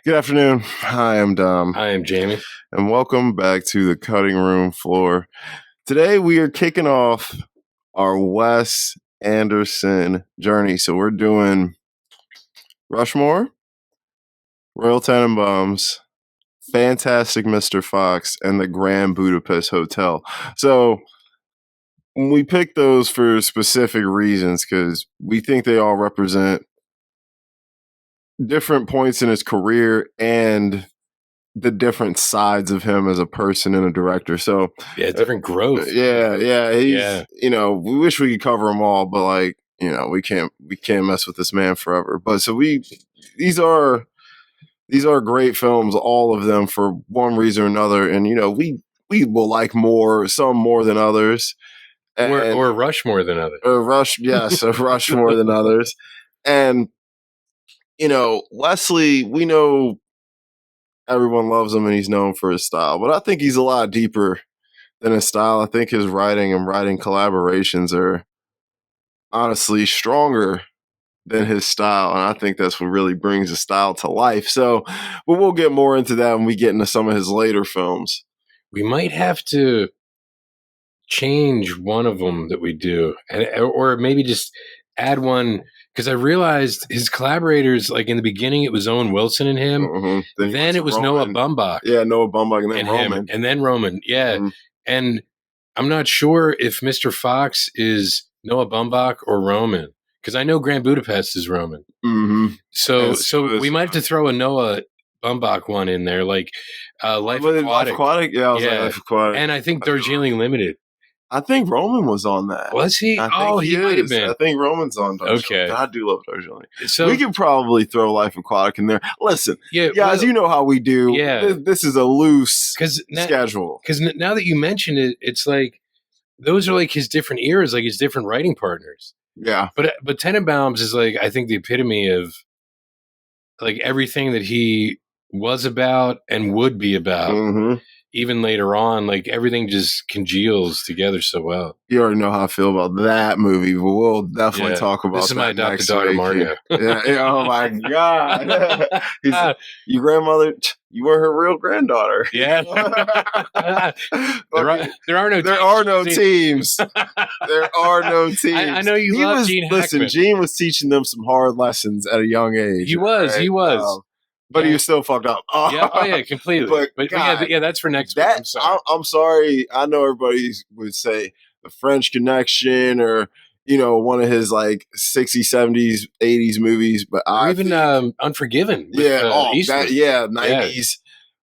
Good afternoon. I am Dom, I am Jamie. and welcome back to the cutting room floor. Today we are kicking off our Wes Anderson journey. So we're doing Rushmore, Royal Tenenbaums, Fantastic Mr. Fox, and the Grand Budapest Hotel. So we picked those for specific reasons because we think they all represent different points in his career and the different sides of him as a person and a director. So Yeah, different growth. He's we wish we could cover them all, but we can't mess with this man forever. But so these are great films, all of them for one reason or another, and we will like some more than others, or rush more than others. Rush more than others, and Wesley, we know everyone loves him and he's known for his style, but I think he's a lot deeper than his style. I think his writing and writing collaborations are honestly stronger than his style, and I think that's what really brings his style to life. So, but we'll get more into that when we get into some of his later films. We might have to change one of them that we do, or maybe just add one, because I realized his collaborators, like in the beginning, it was Owen Wilson and him. Mm-hmm. Then it was Roman. Noah Baumbach. Yeah, Noah Baumbach, and then Roman. Him, and then Roman. Yeah. Mm-hmm. And I'm not sure if Mr. Fox is Noah Baumbach or Roman, because I know Grand Budapest is Roman. Mm-hmm. So we might have to throw a Noah Baumbach one in there, like Life Aquatic. Yeah, Life Aquatic. And I think Darjeeling Limited. I think Roman was on that. Was he? He might have been. I think Roman's on Darjeeling. Okay. I do love Darjeeling. So we could probably throw Life Aquatic in there. Listen, guys, well, you know how we do. Yeah. This is a loose schedule. Because now that you mention it, it's like those are like his different eras, like his different writing partners. Yeah. But Tenenbaums is like, I think, the epitome of like everything that he was about and would be about. Mm-hmm. Even later on, like everything just congeals together so well. You already know how I feel about that movie, but we'll definitely talk about that. This is my adopted daughter, Margo. Oh my God. Your grandmother, you were her real granddaughter. Yeah. There are no teams. There are no teams. I know you love Gene Hackman. Listen, Gene was teaching them some hard lessons at a young age. He was. But he was still fucked up. Yeah, completely. But God, that's for next week. I'm sorry. I'm sorry. I know everybody would say The French Connection or, one of his like 60s, 70s, 80s movies. But even Unforgiven. 90s. Yeah.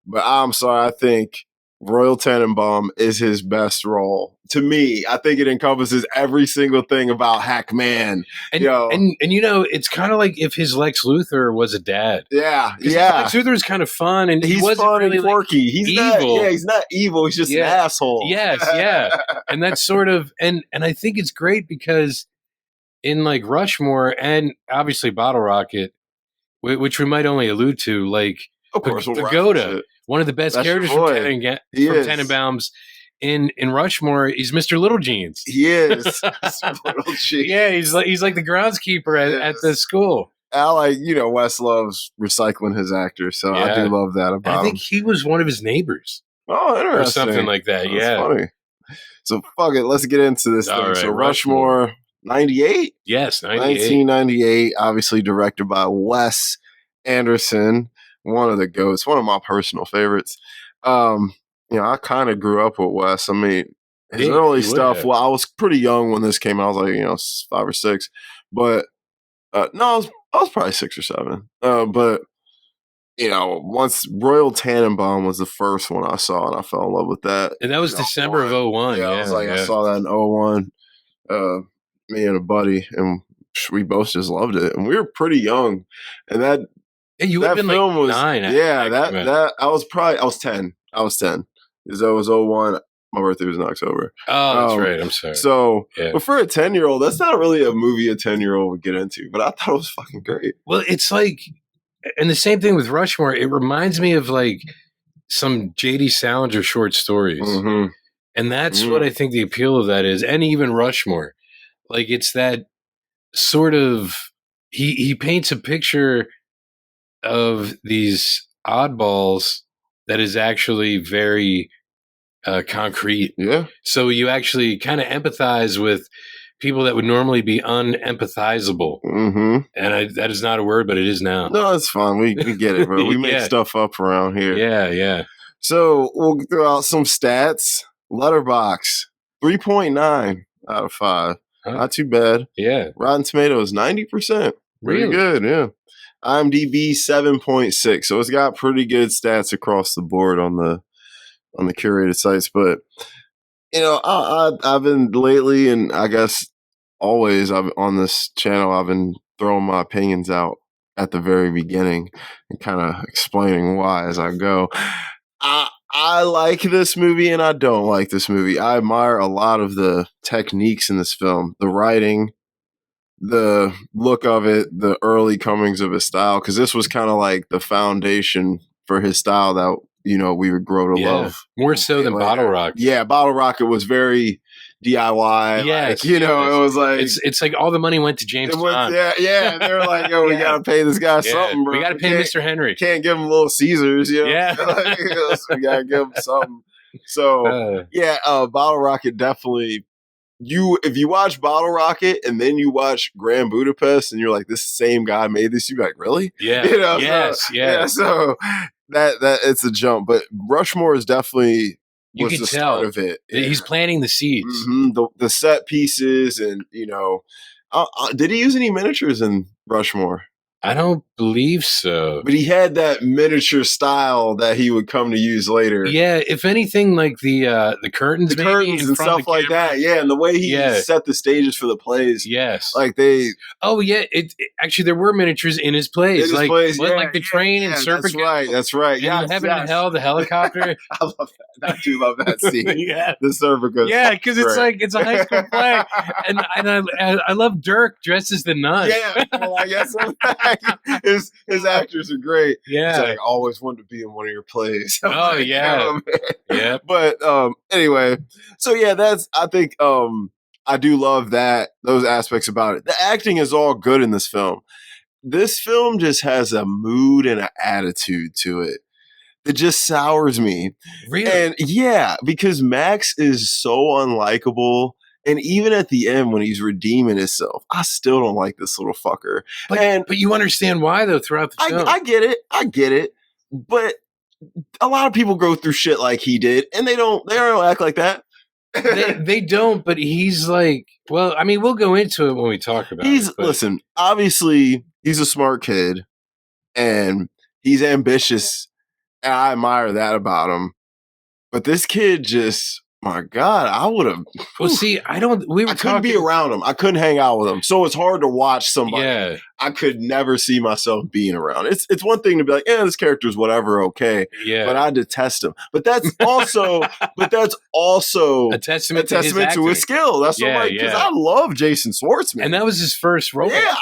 But I'm sorry. I think Royal Tenenbaum is his best role. To me, I think it encompasses every single thing about Hackman. And it's kind of like if his Lex Luthor was a dad. Yeah. Lex Luthor is kind of fun, and he's wasn't fun really and quirky. He's evil. He's not evil. He's just an asshole. Yes, yeah. And that's sort of and I think it's great because in like Rushmore and obviously Bottle Rocket, which we might only allude to, like of course, Pagoda, one of the best characters from Tenenbaums. In Rushmore, he's Mr. Little Jeans. He is Little Jeans. Yeah, he's like the groundskeeper at the school. Wes loves recycling his actors, so I do love that about him. I think he was one of his neighbors. Oh, interesting. Or something like that. That's funny. So fuck it, let's get into this thing. Right, so Rushmore, 98? Yes, 1998, obviously directed by Wes Anderson, one of the GOATs, one of my personal favorites. I kind of grew up with Wes. I mean, his early stuff. Well, I was pretty young when this came out. I was like, 5 or 6. But no, I was probably 6 or 7. But once Royal Tenenbaum was the first one I saw, and I fell in love with that. And that was December of 01. Yeah, I was like, I saw that in 01. Me and a buddy, and we both just loved it. And we were pretty young, and that. Yeah, you would have been like 9. I was 10. I was 10. Because that was 01. My birthday was in October. Oh, that's right. I'm sorry. So, but for a 10-year-old, that's not really a movie a 10-year-old would get into. But I thought it was fucking great. Well, it's like, and the same thing with Rushmore. It reminds me of like some J.D. Salinger short stories. Mm-hmm. And that's what I think the appeal of that is. And even Rushmore. Like, it's that sort of, he paints a picture of these oddballs that is actually very concrete. Yeah. So you actually kind of empathize with people that would normally be unempathizable. Mm-hmm. And that is not a word, but it is now. No, it's fine. We get it, bro. We make Yeah. stuff up around here. Yeah. So we'll throw out some stats. Letterbox 3.9 out of 5. Huh? Not too bad. Yeah. Rotten Tomatoes 90%. Pretty Really? good, yeah. IMDb 7.6. So it's got pretty good stats across the board on the curated sites. But I've been lately, and I guess always, I've on this channel, I've been throwing my opinions out at the very beginning and kind of explaining why as I go. I like this movie and I don't like this movie. I admire a lot of the techniques in this film, the writing, the look of it, the early comings of his style, because this was kind of like the foundation for his style that we would grow to love. More so than Bottle Rocket. Yeah, Bottle Rocket was very DIY. Yes, it was like it's like all the money went to James Bond. Yeah. They were like, "Yo, we gotta pay this guy something, bro. We gotta pay Mr. Henry. Can't give him Little Caesars, Yeah, we gotta give him something." So Bottle Rocket definitely. If you watch Bottle Rocket and then you watch Grand Budapest and you're like, this same guy made this, you're like, really? Yeah. So that it's a jump, but Rushmore is definitely you was can the tell start of it. He's planting the seeds. Mm-hmm. The set pieces, and did he use any miniatures in Rushmore? I don't believe so. But he had that miniature style that he would come to use later. Yeah, if anything, like the curtains, and stuff like that. Yeah, and the way he set the stages for the plays. Yes, like they. Oh yeah, it actually there were miniatures in his plays, like the train and Serpent. That's right. Yeah, Heaven and Hell, the helicopter. I love that. I do love that scene. The Serpent. Yeah, because it's like it's a high school play, and I love Dirk dressed as the nun. Yeah, well, I guess. His actors are great. Yeah, it's like, I always wanted to be in one of your plays. Oh like, yeah, yeah. But anyway, so yeah, I think I do love those aspects about it. The acting is all good in this film. This film just has a mood and an attitude to it that just sours me. Really? And yeah, because Max is so unlikable. And even at the end, when he's redeeming himself, I still don't like this little fucker. But you understand why, though, throughout the film. I get it. But a lot of people go through shit like he did, and they don't act like that. they don't, but he's like, well, I mean, we'll go into it when we talk about it. Listen, obviously, he's a smart kid, and he's ambitious, and I admire that about him. But this kid just... My God, I would have. Well, see, I couldn't be around him. I couldn't hang out with him. So it's hard to watch somebody. Yeah. I could never see myself being around. It's one thing to be like, this character's whatever, okay. Yeah. But I detest him. But that's also a testament to his skill. That's what I'm like, because I love Jason Schwartzman. And that was his first role. Yeah,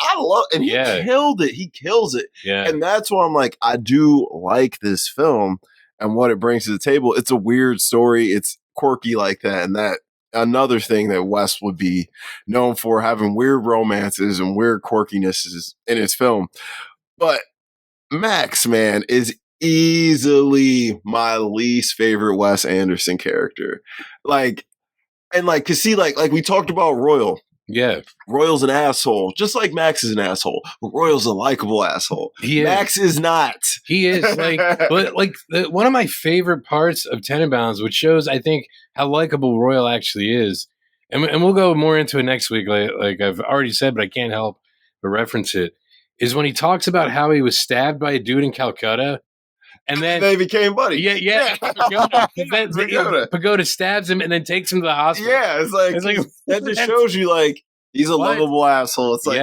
and he killed it. He kills it. Yeah. And that's why I'm like, I do like this film and what it brings to the table. It's a weird story. It's quirky like that, and that another thing that Wes would be known for, having weird romances and weird quirkinesses in his film. But Max, man, is easily my least favorite Wes Anderson character. Cause see, like we talked about Royal. Yeah. Royal's an asshole, just like Max is an asshole. But Royal's a likable asshole. Max is not. He is one of my favorite parts of Tenenbaums, which shows, I think, how likable Royal actually is. And we'll go more into it next week, like I've already said, but I can't help but reference it, is when he talks about how he was stabbed by a dude in Calcutta. And then they became buddies. Yeah. Pagoda stabs him and then takes him to the hospital. Yeah, it's like that just shows you like he's a lovable asshole. It's like,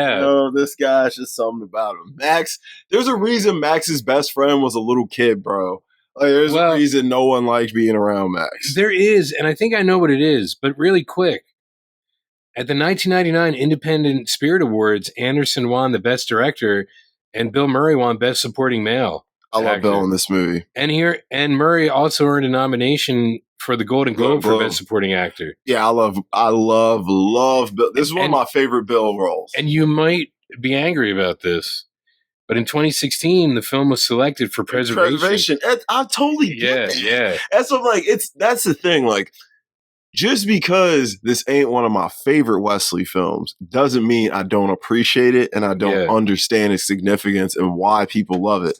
this guy's just something about him. Max, there's a reason Max's best friend was a little kid, bro. Like, there's a reason no one liked being around Max. There is, and I think I know what it is, but really quick. At the 1999 Independent Spirit Awards, Anderson won the Best Director, and Bill Murray won Best Supporting Male. I love Bill in this movie. And Murray also earned a nomination for the Golden Globe for Best Supporting Actor. Yeah, I love Bill. This is one of my favorite Bill roles. And you might be angry about this, But in 2016, the film was selected for preservation. I totally get that. Yeah. That's what I'm like. That's the thing. Like, just because this ain't one of my favorite Wesley films doesn't mean I don't appreciate it and I don't understand its significance and why people love it.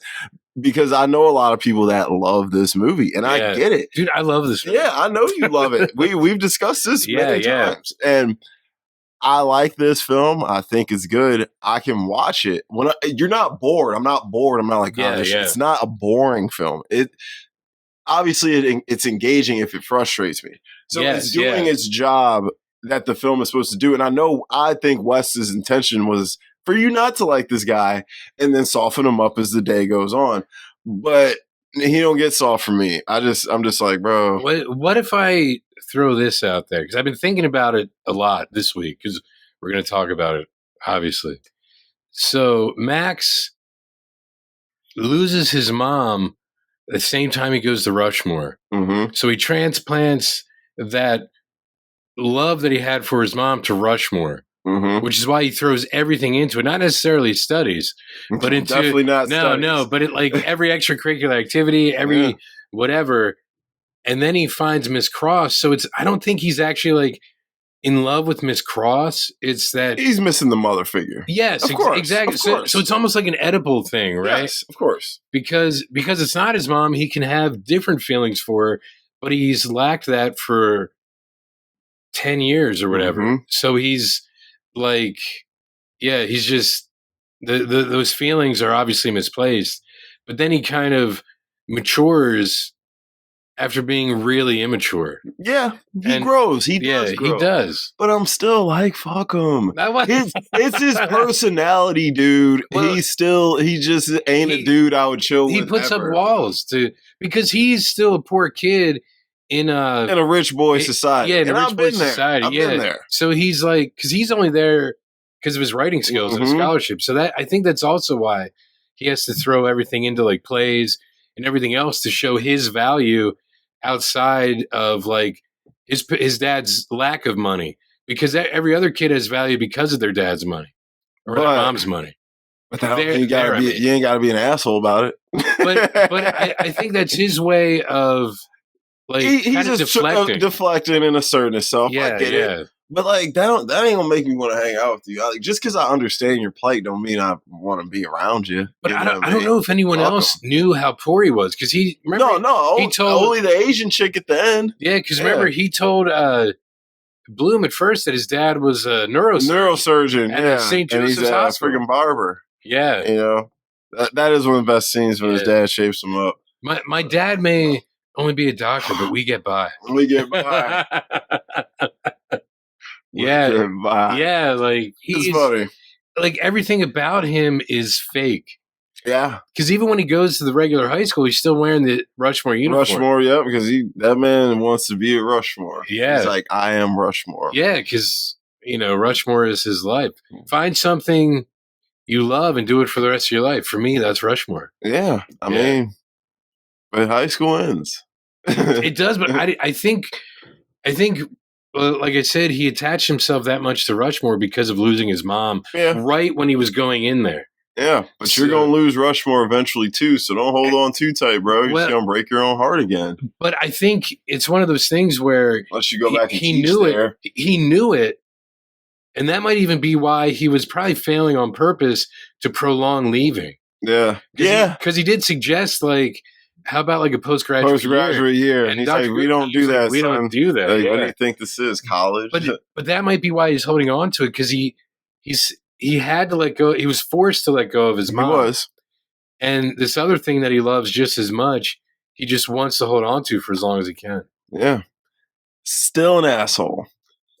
Because I know a lot of people that love this movie, and I get it. Dude, I love this movie. Yeah, I know you love it. We've discussed this many times. And I like this film. I think it's good. I can watch it. You're not bored. I'm not bored. I'm not like, it's not a boring film. Obviously, it's engaging if it frustrates me. So it's doing its job that the film is supposed to do. And I think Wes's intention was for you not to like this guy and then soften him up as the day goes on. But he don't get soft for me. I'm just like, bro. What if I throw this out there? Because I've been thinking about it a lot this week because we're going to talk about it, obviously. So Max loses his mom at the same time he goes to Rushmore. Mm-hmm. So he transplants that love that he had for his mom to Rushmore, which is why he throws everything into it. Not necessarily studies, but into definitely not studies. No, but it like every extracurricular activity, every whatever. And then he finds Miss Cross. So I don't think he's actually like in love with Miss Cross. It's that he's missing the mother figure. Yes, exactly. So it's almost like an Oedipal thing, right? Yes, of course. Because it's not his mom, he can have different feelings for her, but he's lacked that for 10 years or whatever. Mm-hmm. So he's like, he's just those feelings are obviously misplaced. But then he kind of matures after being really immature. Yeah, he grows. He does grow. He does. But I'm still like, fuck him. It's his personality, dude. Well, he just ain't a dude I would chill with. He puts up walls because he's still a poor kid in a rich boy society. Yeah, in a rich boy society. I've been there. So he's like, because he's only there because of his writing skills and scholarship. So I think that's also why he has to throw everything into like plays and everything else to show his value outside of like his dad's lack of money, because every other kid has value because of their dad's money or their mom's money. But you ain't got to be an asshole about it. but I think that's his way of like he's just deflecting and asserting himself. Yeah, I get it. But like that ain't gonna make me want to hang out with you. Just because I understand your plight don't mean I want to be around you. But I don't know if anyone else knew how poor he was, because he told only the Asian chick at the end. Yeah, because remember he told Bloom at first that his dad was a neurosurgeon at St. Joseph's Hospital. Freaking barber. Yeah, you know that is one of the best scenes when his dad shapes him up. My dad may only be a doctor, but we get by. We get by. Yeah, like he's funny. Like everything about him is fake. Yeah, because even when he goes to the regular high school, he's still wearing the Rushmore uniform. Rushmore, yeah, because that man wants to be at Rushmore. Yeah, he's like, I am Rushmore. Yeah, because Rushmore is his life. Find something you love and do it for the rest of your life. For me, that's Rushmore. Yeah, I mean, but high school ends. It does, but I think. Like I said, he attached himself that much to Rushmore because of losing his mom right when he was going in there. Yeah, but you're going to lose Rushmore eventually too, so don't hold on too tight, bro. You're just going to break your own heart again. But I think it's one of those things where unless you go back and he knew it, and that might even be why he was probably failing on purpose to prolong leaving. Yeah. Because he did suggest, like, how about like a postgraduate year? And he's like, we don't do that. We don't do that. Like, what do you think this is? College? But that might be why he's holding on to it, because he had to let go. He was forced to let go of his mom. He was. And this other thing that he loves just as much, he just wants to hold on to for as long as he can. Yeah. Still an asshole.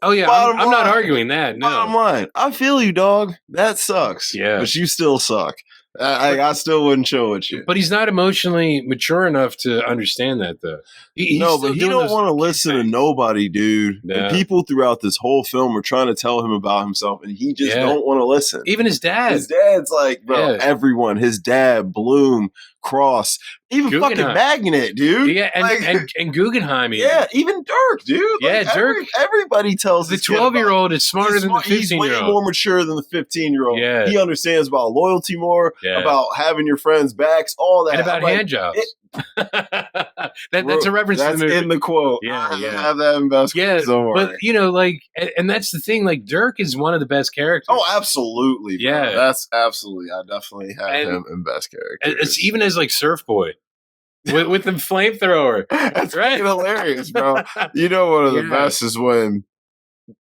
Oh, yeah. I'm not arguing that. No. Bottom line. I feel you, dog. That sucks. Yeah. But you still suck. I still wouldn't chill with you. But he's not emotionally mature enough to understand that, though. But he don't want to listen to nobody, dude. No. And people throughout this whole film are trying to tell him about himself, and he just don't want to listen. Even his dad. His dad's like, bro, everyone. His dad, Bloom, Cross, even fucking Guggenheim. Magnet, dude. Yeah, and Guggenheim. Even. Yeah, even Dirk, dude. Yeah, Dirk. Everybody tells The this kid 12-year-old is smarter than the he's way 15-year-old. more mature than the 15-year-old. Yeah. He understands about loyalty more, Yeah. about having your friends' backs, all that. And about hand jobs. That's a reference to the movie. That's in the quote. Yeah, I yeah. have that in best Yeah, somewhere. but you know, like, and that's the thing. Like, Dirk is one of the best characters. Oh, absolutely. Bro. Yeah. That's absolutely. I definitely have him in best characters. It's even as like Surf Boy with the flamethrower. That's right. Hilarious, bro. You know, one of the Yeah. best is when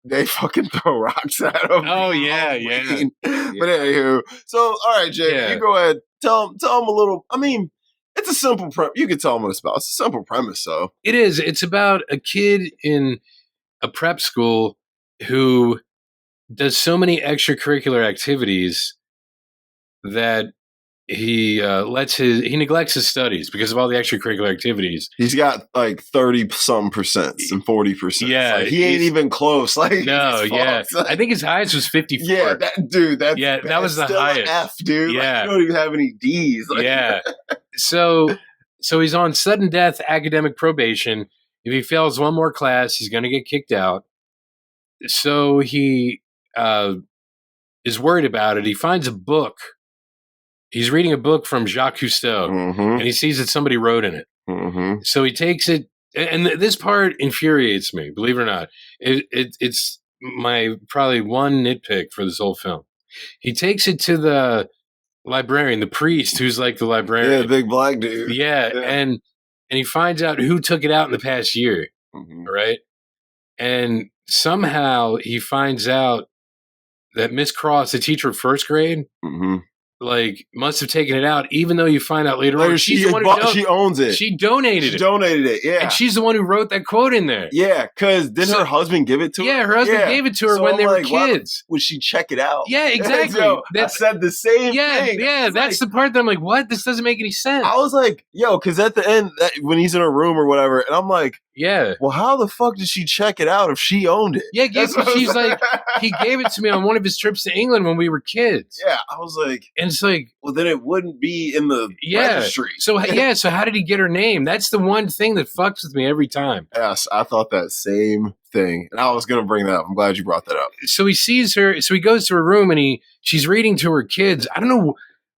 they fucking throw rocks at him. Oh yeah, yeah. But anywho, so all right, Jay, Yeah. you go ahead. Tell him a little. I mean, it's a simple premise. You can tell him what it's about. It's a simple premise, though. It is. It's about a kid in a prep school who does so many extracurricular activities that he neglects his studies because of all the extracurricular activities. He's got like 30-some% and 40%. Yeah, like, he ain't even close. Like No, yeah. Like, I think his highest was 54. yeah, that was the still an highest. F, dude. Yeah. Like, you don't even have any D's. Like, Yeah. So he's on sudden death academic probation. If he fails one more class, he's going to get kicked out. So he is worried about it. He finds a book. He's reading a book from Jacques Cousteau, and he sees that somebody wrote in it. So he takes it, and this part infuriates me, believe it or not. It's my probably one nitpick for this whole film. He takes it to the librarian, the priest, who's like the librarian. Yeah, big black dude. Yeah. And he finds out who took it out in the past year, right? And somehow he finds out that Miss Cross, the teacher of first grade, like must have taken it out, even though you find out later on she's the one who she owns it. She donated She donated it, yeah. And she's the one who wrote that quote in there. Yeah, because didn't her husband give it to her? Yeah, her husband gave it to her when they were kids. Would she check it out? Yeah, exactly. I said the same thing. Yeah, that's the part that I'm like, what? This doesn't make any sense. I was like, yo, because at the end, when he's in a room or whatever, and I'm like, yeah. Well, how the fuck did she check it out if she owned it? Yeah, she's like, he gave it to me on one of his trips to England when we were kids. Yeah, I was like, and it's like, well, then it wouldn't be in the registry. So how did he get her name? That's the one thing that fucks with me every time. Yes, I thought that same thing, and I was going to bring that up. I'm glad you brought that up. So he sees her. So he goes to her room and she's reading to her kids. I don't know.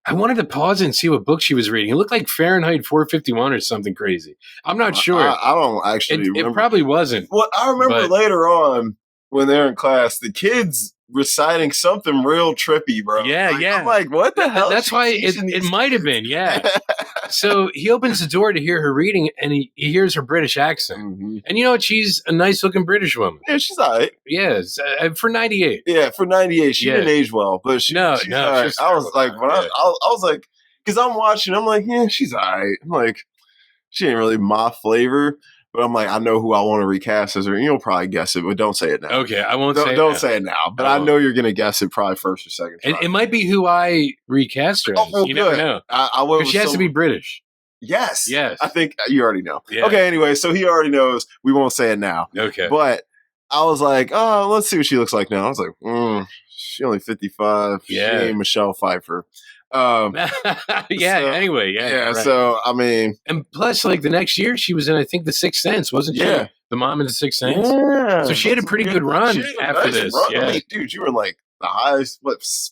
I wanted to pause and see what book she was reading. It looked like Fahrenheit 451 or something crazy. I'm not sure. I don't actually remember. It probably wasn't. Well, I remember later on when they're in class, the kids reciting something real trippy, bro. Yeah, like, I'm like, what the hell? That's why it might have been, yeah. So he opens the door to hear her reading, and he hears her British accent. And you know what? She's a nice-looking British woman. Yeah, she's all right. Yeah, for 98. Yeah, for 98. She didn't age well, but she's all right. I was like, I was like, because I'm watching, I'm like, yeah, she's all right. I'm like, she ain't really my flavor. But I'm like, I know who I want to recast as her. You'll probably guess it, but don't say it now. Okay, I won't say it. Don't say it now. But I know you're going to guess it probably first or second try. It might be who I recast her as. Oh, you never know. Because she has to be British. Yes. Yes. I think you already know. Yeah. Okay, anyway, so he already knows. We won't say it now. Okay. But I was like, oh, let's see what she looks like now. I was like, she only 55. Yeah. She ain't Michelle Pfeiffer. Anyway. Yeah, right. so, I mean. And plus, like, the next year, she was in, I think, The Sixth Sense, wasn't she? Yeah. The mom in The Sixth Sense? Yeah. So she had a pretty good run after this. Yeah. I mean, dude, you were like the highest,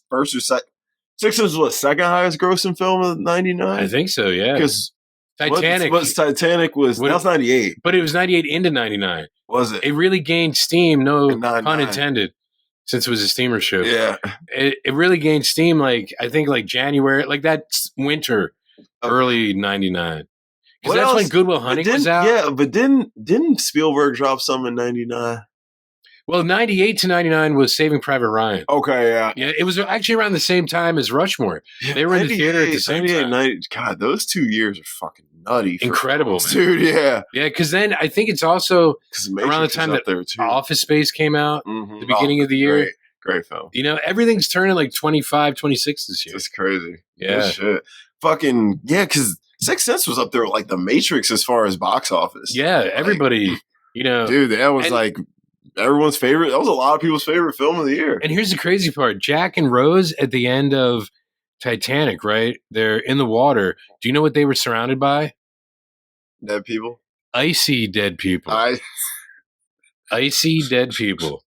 first or second? Sixth Sense was second highest grossing film of 99? I think so, yeah. Because Titanic. Titanic was, that was 98. But it was 98 into 99. Was it? It really gained steam, no 99. pun intended, since it was a steamer ship. Yeah. It really gained steam, like, I think, like January, like that winter, early 99. Because that's when Good Will Hunting was out. Yeah, but didn't Spielberg drop some in 99? Well, 98 to 99 was Saving Private Ryan. Okay, yeah. Yeah, it was actually around the same time as Rushmore. They were in the theater at the same time. 90, God, those 2 years are fucking nutty. Incredible, man. Dude, yeah. Yeah, because then I think it's also around the time that Office Space came out, the beginning of the year. Great film. You know, everything's turning like 25, 26 this year. That's crazy. Yeah. Good shit. Fucking, yeah, because Sixth Sense was up there with like The Matrix as far as box office. Yeah, everybody, you know. Dude, that was like everyone's favorite. That was a lot of people's favorite film of the year. And here's the crazy part. Jack and Rose at the end of Titanic, right? They're in the water. Do you know what they were surrounded by? Dead people. Icy dead people. I Icy dead people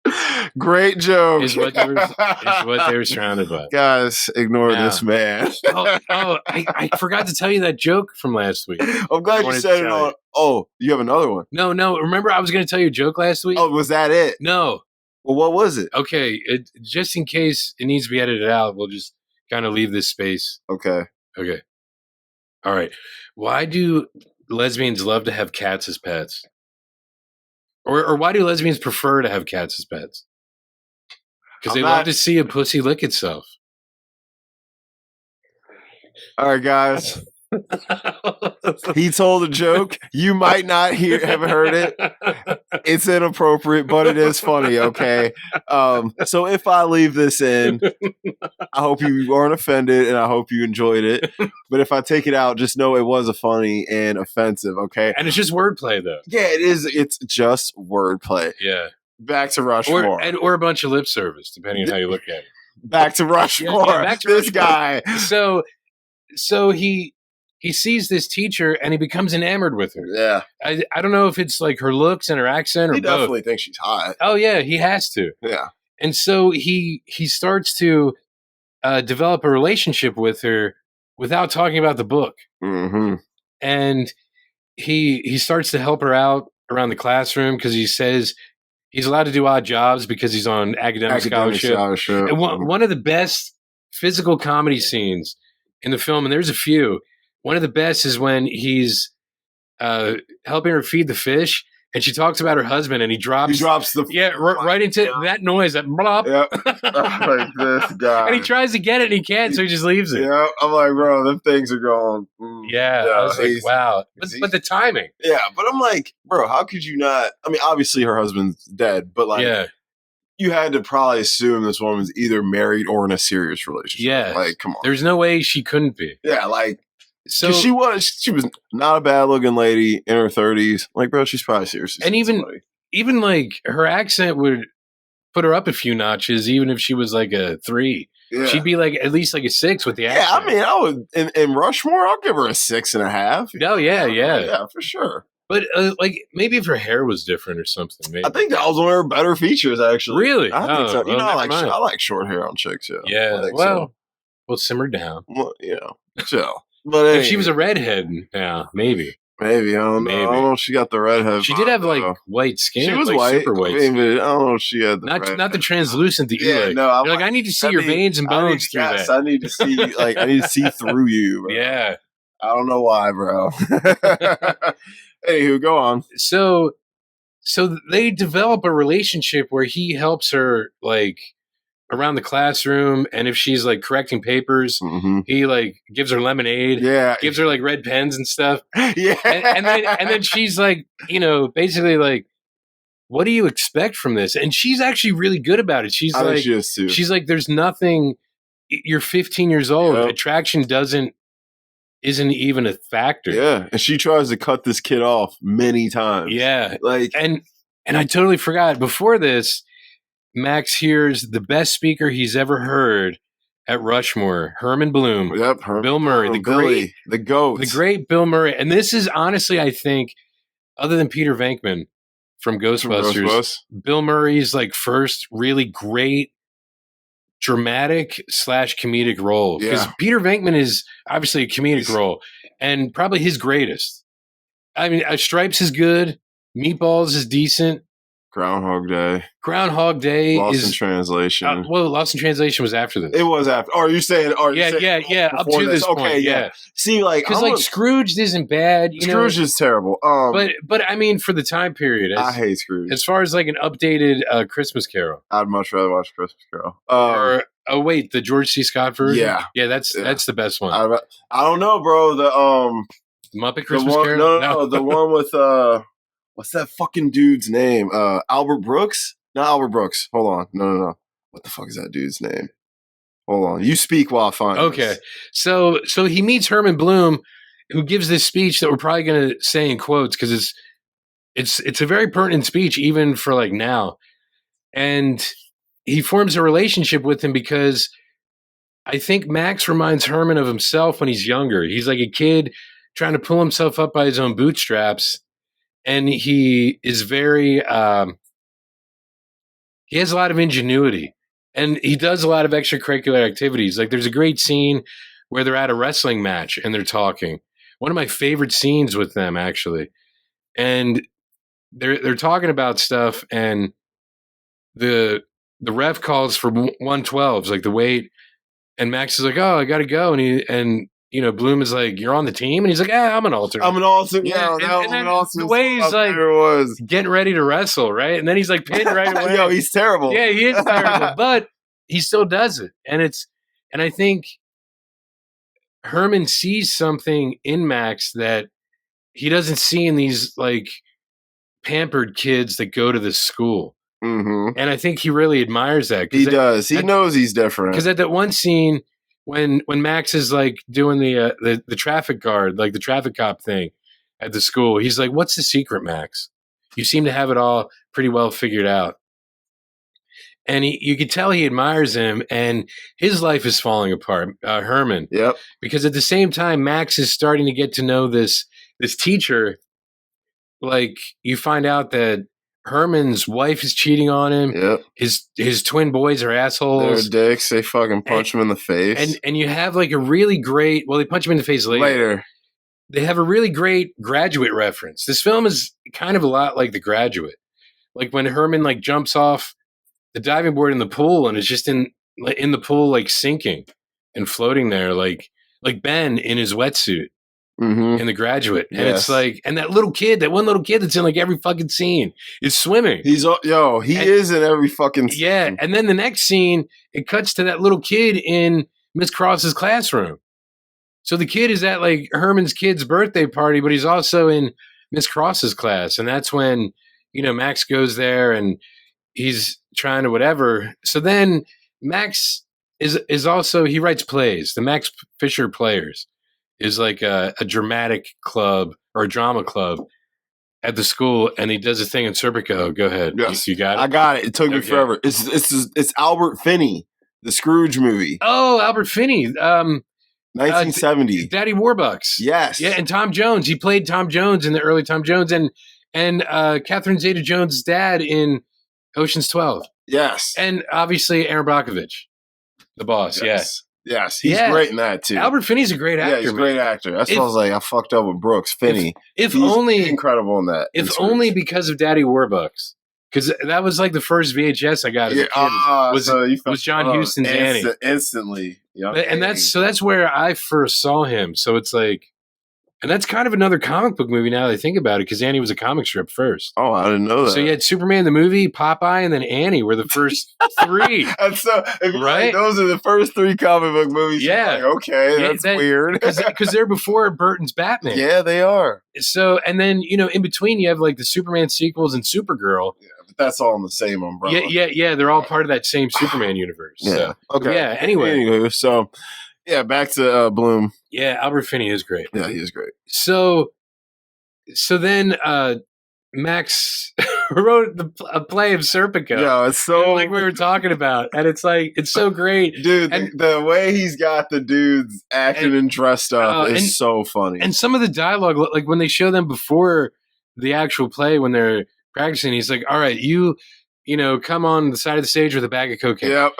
Great joke. is what they were surrounded by. Guys, ignore Now- this man. I forgot to tell you that joke from last week. I'm glad you wanted said to it tell on. you. Oh, you have another one. No. Remember, I was going to tell you a joke last week. Oh, was that it? No. Well, what was it? Okay. Just in case it needs to be edited out, we'll just kind of leave this space. Okay. Okay. All right. Why do lesbians love to have cats as pets? Or why do lesbians prefer to have cats as pets? Because they love to see a pussy lick itself. All right, guys. He told a joke. You might not have heard it. It's inappropriate, but it is funny. Okay. So if I leave this in, I hope you weren't offended and I hope you enjoyed it. But if I take it out, just know it was a funny and offensive. Okay. And it's just wordplay, though. Yeah, it is. It's just wordplay. Yeah. Back to Rushmore. Or a bunch of lip service, depending on how you look at it. Back to Rushmore. Yeah, back to this Rushmore. guy. So he sees this teacher and he becomes enamored with her. Yeah. I don't know if it's like her looks and her accent or He both. definitely thinks she's hot. Oh yeah, he has to. Yeah. And so he starts to develop a relationship with her without talking about the book. Mm-hmm. And he starts to help her out around the classroom because he says he's allowed to do odd jobs because he's on academic scholarship. And one of the best physical comedy scenes in the film, and there's a few. One of the best is when he's helping her feed the fish, and she talks about her husband, and he drops the right into that noise, that blop. Yep. Like this guy. And he tries to get it, and he can't, so he just leaves it. Yeah, I'm like, bro, them things are going. I was like, wow. But the timing. Yeah, but I'm like, bro, how could you not? I mean, obviously her husband's dead, but like, you had to probably assume this woman's either married or in a serious relationship. Yeah, like, come on. There's no way she couldn't be. Yeah, like, so she was not a bad looking lady in her 30s. Like, bro, she's probably serious. And even like her accent would put her up a few notches, even if she was like a 3. Yeah. She'd be like at least like a 6 with the accent. Yeah, I mean, I would in Rushmore, I'll give her a 6.5. Oh yeah, for sure. But like maybe if her hair was different or something. Maybe. I think that was one of her better features, actually. Really? I think so. You know, I like short hair on chicks. Yeah. Yeah. Well, we'll simmer down. Well, chill. But if she was a redhead, maybe. Maybe I don't know. I don't know if she got the redhead. She did have like white skin. She was like, white, super white. I don't know if she had not the translucent that you like. No, you're like I need to see your veins and bones through that. I need to see I need to see through you. Bro. Yeah. I don't know why, bro. Anywho, go on. So they develop a relationship where he helps her like around the classroom, and if she's like correcting papers, he like gives her lemonade, gives her like red pens and stuff, and then she's like, basically like, what do you expect from this? And she's actually really good about it. She's I like, think she is too. She's like, there's nothing. You're 15 years old. Yep. Attraction isn't even a factor. Yeah, and she tries to cut this kid off many times. Yeah, like and I totally forgot. Before this, Max hears the best speaker he's ever heard at Rushmore, Herman Bloom. Yep, Bill Murray, the GOAT. The great Bill Murray. And this is honestly, I think, other than Peter Venkman from Ghostbusters, Bill Murray's like first really great dramatic / comedic role. Because Peter Venkman is obviously a comedic role and probably his greatest. I mean, Stripes is good. Meatballs is decent. Groundhog Day. Lost in Translation. Lost in Translation was after this. It was after. Or are you saying? Yeah. Up to this point, okay, yeah. See, like, because like Scrooge isn't bad. Scrooge is terrible. But I mean, for the time period, I hate Scrooge. As far as like an updated Christmas Carol, I'd much rather watch Christmas Carol. The George C. Scott version. Yeah, that's the best one. I don't know, bro. The Muppet Christmas Carol. No, the one with what's that fucking dude's name? Albert Brooks? Not Albert Brooks. Hold on. No. What the fuck is that dude's name? Hold on. You speak while I find Okay. So he meets Herman Bloom, who gives this speech that we're probably going to say in quotes because it's a very pertinent speech even for like now. And he forms a relationship with him because I think Max reminds Herman of himself when he's younger. He's like a kid trying to pull himself up by his own bootstraps, and he is very. He has a lot of ingenuity, and he does a lot of extracurricular activities. Like there's a great scene where they're at a wrestling match and they're talking. One of my favorite scenes with them, actually, and they're talking about stuff, and the ref calls for 112s, like the weight, and Max is like, "Oh, I got to go," and Bloom is like, "You're on the team," and he's like, "Ah, I'm an alternate." I'm an alternate. Yeah, and then alternate. the way he's like was getting ready to wrestle, right, and then he's like pinned right away. Yo, he's terrible. Yeah, he is terrible, but he still does it, and I think Herman sees something in Max that he doesn't see in these like pampered kids that go to this school. Mm-hmm. And I think he really admires that. He does. He knows he's different. Because at that one scene, when Max is like doing the traffic guard, like the traffic cop thing at the school, he's like, "What's the secret, Max? You seem to have it all pretty well figured out." And you could tell he admires him, and his life is falling apart, Herman. Yep. Because at the same time, Max is starting to get to know this teacher. Like you find out that Herman's wife is cheating on him. Yep. His twin boys are assholes. They're dicks. They fucking punch him in the face. And you have like a really great. Well, they punch him in the face later. They have a really great Graduate reference. This film is kind of a lot like The Graduate. Like when Herman like jumps off the diving board in the pool and is just in the pool like sinking and floating there like Ben in his wetsuit. Mm-hmm. In The Graduate. And it's like, and that one little kid that's in like every fucking scene is swimming. He is in every fucking scene. Yeah. And then the next scene, it cuts to that little kid in Miss Cross's classroom. So the kid is at like Herman's kid's birthday party, but he's also in Miss Cross's class. And that's when, Max goes there and he's trying to whatever. So then Max is also, he writes plays, the Max Fisher Players. Is like a dramatic club or a drama club at the school, and he does a thing in Serpico. Go ahead. Yes. You got it? I got it. It took me forever. It's Albert Finney, the Scrooge movie. Oh, Albert Finney. 1970. Daddy Warbucks. Yes. Yeah, and Tom Jones. He played Tom Jones in the early Tom Jones, and Catherine Zeta-Jones' dad in Ocean's 12. Yes. And obviously Aaron Brockovich, the boss. Yes. Yes, he's great in that too. Albert Finney's a great actor. Yeah, he's a great actor. That's why I was like, I fucked up with Brooks. Finney. If he's only incredible in that. If only because of Daddy Warbucks. Because that was like the first VHS I got as a kid. Was John Huston's Annie. Instantly. And that's where I first saw him. So it's like, and that's kind of another comic book movie now that I think about it, because Annie was a comic strip first. Oh, I didn't know that. So you had Superman the movie, Popeye, and then Annie were the first three. And so, right? Those are the first three comic book movies. Yeah. Like, okay, that's weird. Because they're before Burton's Batman. Yeah, they are. So, and then, in between you have like the Superman sequels and Supergirl. Yeah, but that's all in the same umbrella. Yeah. They're all part of that same Superman universe. Yeah. So, okay. Yeah, anyway. So, yeah, back to Bloom. Yeah, Albert Finney is great. Yeah, he is great. So then Max wrote a play of Serpico. Yeah, it's so like we were talking about, and it's like it's so great, dude. And the way he's got the dudes acting and dressed up is so funny. And some of the dialogue, like when they show them before the actual play when they're practicing, he's like, "All right, you come on the side of the stage with a bag of cocaine." Yep.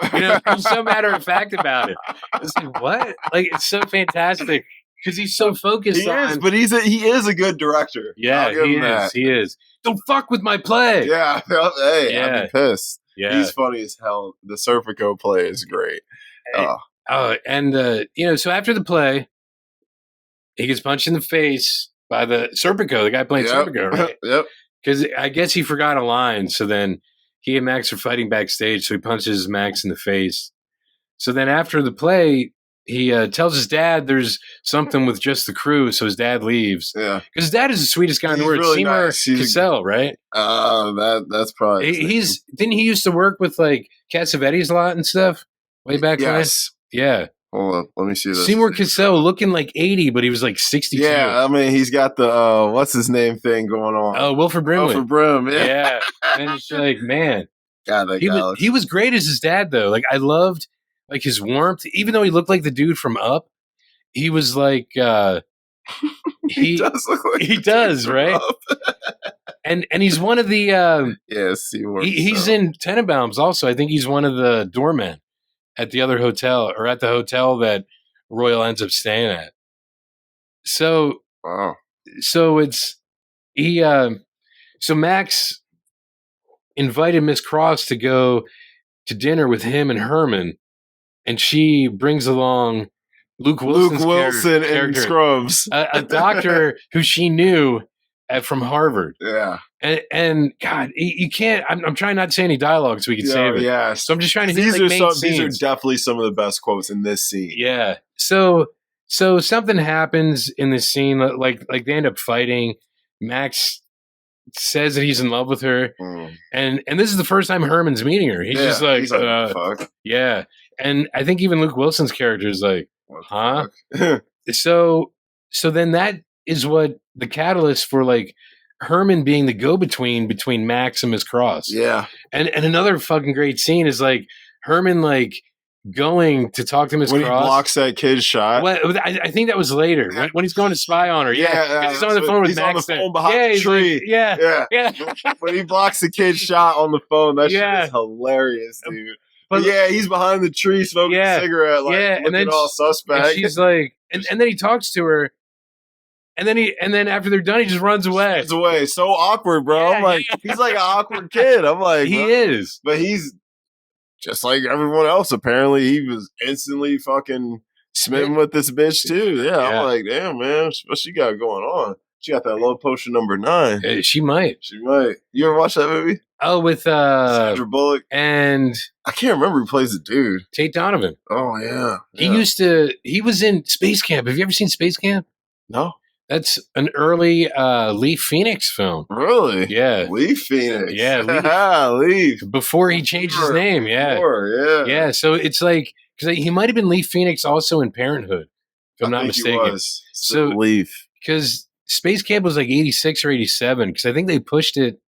He's so matter of fact about it. It's like, what? Like, it's so fantastic because he's so focused on. But he is a good director. Yeah, he is. Don't fuck with my play. Yeah. Hey, I'd be pissed. Yeah. He's funny as hell. The Serpico play is great. So after the play, he gets punched in the face by the Serpico, the guy playing Serpico, right? Yep. Because I guess he forgot a line, so then he and Max are fighting backstage, so he punches Max in the face. So then after the play, he tells his dad there's something with just the crew, so his dad leaves. Yeah. Because his dad is the sweetest guy in the world. Really Seymour nice. Cassell, right? That's probably... Didn't he used to work with, like, Cassavetes a lot and stuff? Way back when? Yeah. Hold on, let me see this. Seymour Cassell looking like 80, but he was like 62. Yeah, I mean, he's got the, what's his name thing going on. Oh, Wilford Brimley. Wilford Brim, yeah. And it's like, man. God, He was great as his dad, though. Like, I loved like his warmth, even though he looked like the dude from Up, he was like He does look like he the does, dude from right? Up. And he's one of the Yeah, Seaworth. he's in Tenenbaums also. I think he's one of the doormen at the other hotel, or at the hotel that Royal ends up staying at. So Wow. so it's he so Max invited Miss Cross to go to dinner with him and Herman, and she brings along Luke Luke Wilson in character, Scrubs. a doctor who she knew from Harvard. Yeah. And God, you can't. I'm trying not to say any dialogue so we can save it. Yeah. So I'm just trying to hit These like are main these are scenes. definitely some of the best quotes in this scene. Yeah. So something happens in this scene. Like they end up fighting. Max says that he's in love with her, and this is the first time Herman's meeting her. He's just like, fuck. Yeah. And I think even Luke Wilson's character is like, huh? Fuck? So then that is what the catalyst for like Herman being the go-between between Max and Miss Cross. Yeah. And another fucking great scene is like Herman like going to talk to Miss Cross. When he blocks that kid's shot. Well, I think that was later when he's going to spy on her. Yeah. He's on the phone with he's Max. on the phone behind the tree. Like, yeah. When he blocks the kid's shot on the phone, that shit is hilarious, dude. But yeah, he's behind the tree smoking a cigarette, like looking and then all suspect. And she's like, and then he talks to her, and then after they're done, he just runs away. Runs away, so awkward, bro. I'm like, he's like an awkward kid. I'm like, he is, but he's just like everyone else. Apparently, he was instantly fucking smitten with this bitch too. Yeah, I'm like, damn, man, what she got going on? She got that love potion number 9. She might. You ever watch that movie? Oh, with Sandra Bullock, and I can't remember who plays the dude. Tate Donovan. Oh yeah. He was in Space Camp. Have you ever seen Space Camp? No. That's an early Leaf Phoenix film. Really? Yeah. Leaf Phoenix. Yeah, Leaf. Before he changed his name. Yeah. Yeah. So it's like because he might have been Leaf Phoenix also in Parenthood, if I'm not mistaken. He was. So Leaf, because Space Camp was like 86 or 87 because I think they pushed it.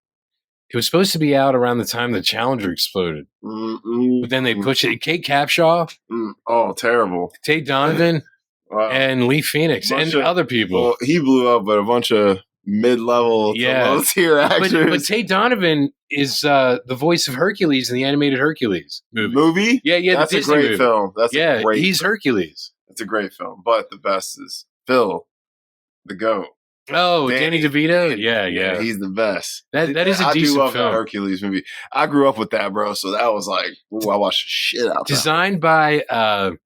It was supposed to be out around the time the Challenger exploded. But then they pushed it. Kate Capshaw. Oh, terrible. Tate Donovan and Leaf Phoenix and other people. Well, he blew up, but a bunch of mid-level to low-tier actors. But Tate Donovan is the voice of Hercules in the animated Hercules movie. Yeah, That's a great film. He's Hercules. It's a great film, but the best is Phil, the GOAT. Oh, Danny DeVito? Yeah. He's the best. That is a decent film. I do love that Hercules movie. I grew up with that, bro, so that was like, I watched the shit out of that. Designed by, I'm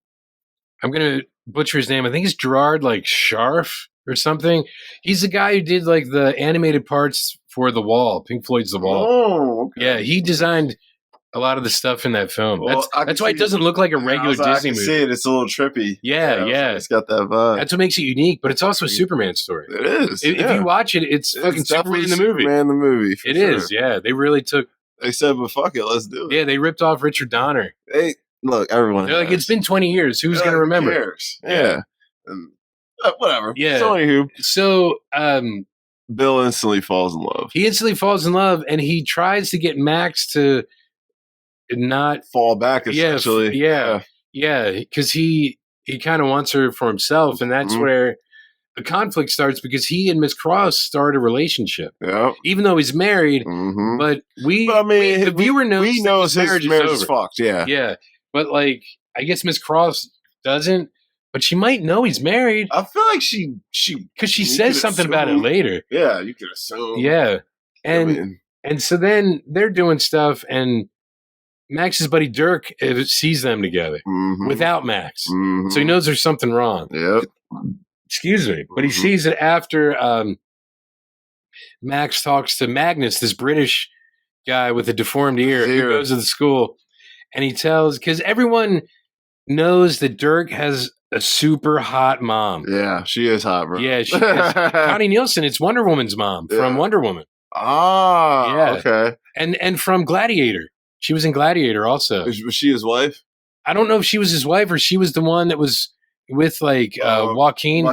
going to butcher his name. I think it's Gerard, like, Scharf or something. He's the guy who did, like, the animated parts for The Wall, Pink Floyd's The Wall. Oh, okay. Yeah, he designed a lot of the stuff in that film. Well, that's why it doesn't look like a regular Disney movie. See it. It's a little trippy. Yeah. It's got that vibe. That's what makes it unique, but it's also a Superman story. It is. If you watch it, it's fucking Superman the movie. Superman the movie. It is. Yeah. They really took. They said, "But fuck it, let's do it." Yeah, they ripped off Richard Donner. Hey, look, everyone. They're like, it's been 20 years. Who's going to remember? Who cares? Yeah. And, whatever. Yeah. So, So, Bill instantly falls in love. He instantly falls in love, and he tries to get Max to not fall back, essentially. Yeah, because he kind of wants her for himself, and that's where the conflict starts because he and Miss Cross start a relationship. Yeah, even though he's married, but the viewer knows he knows his marriage is fucked. Yeah, but like I guess Miss Cross doesn't, but she might know he's married. I feel like she because she says something about it later. Yeah, you could assume. Yeah, and so then they're doing stuff and. Max's buddy Dirk sees them together without Max. So he knows there's something wrong. Yep. Excuse me. But he sees it after Max talks to Magnus, this British guy with a deformed ear who goes to the school. And he tells, because everyone knows that Dirk has a super hot mom. Yeah, she is hot, bro. Yeah, she is. Connie Nielsen, it's Wonder Woman's mom from Wonder Woman. Ah, yeah. Okay. And from Gladiator. She was in Gladiator also. Was she his wife? I don't know if she was his wife or she was the one that was with like Joaquin.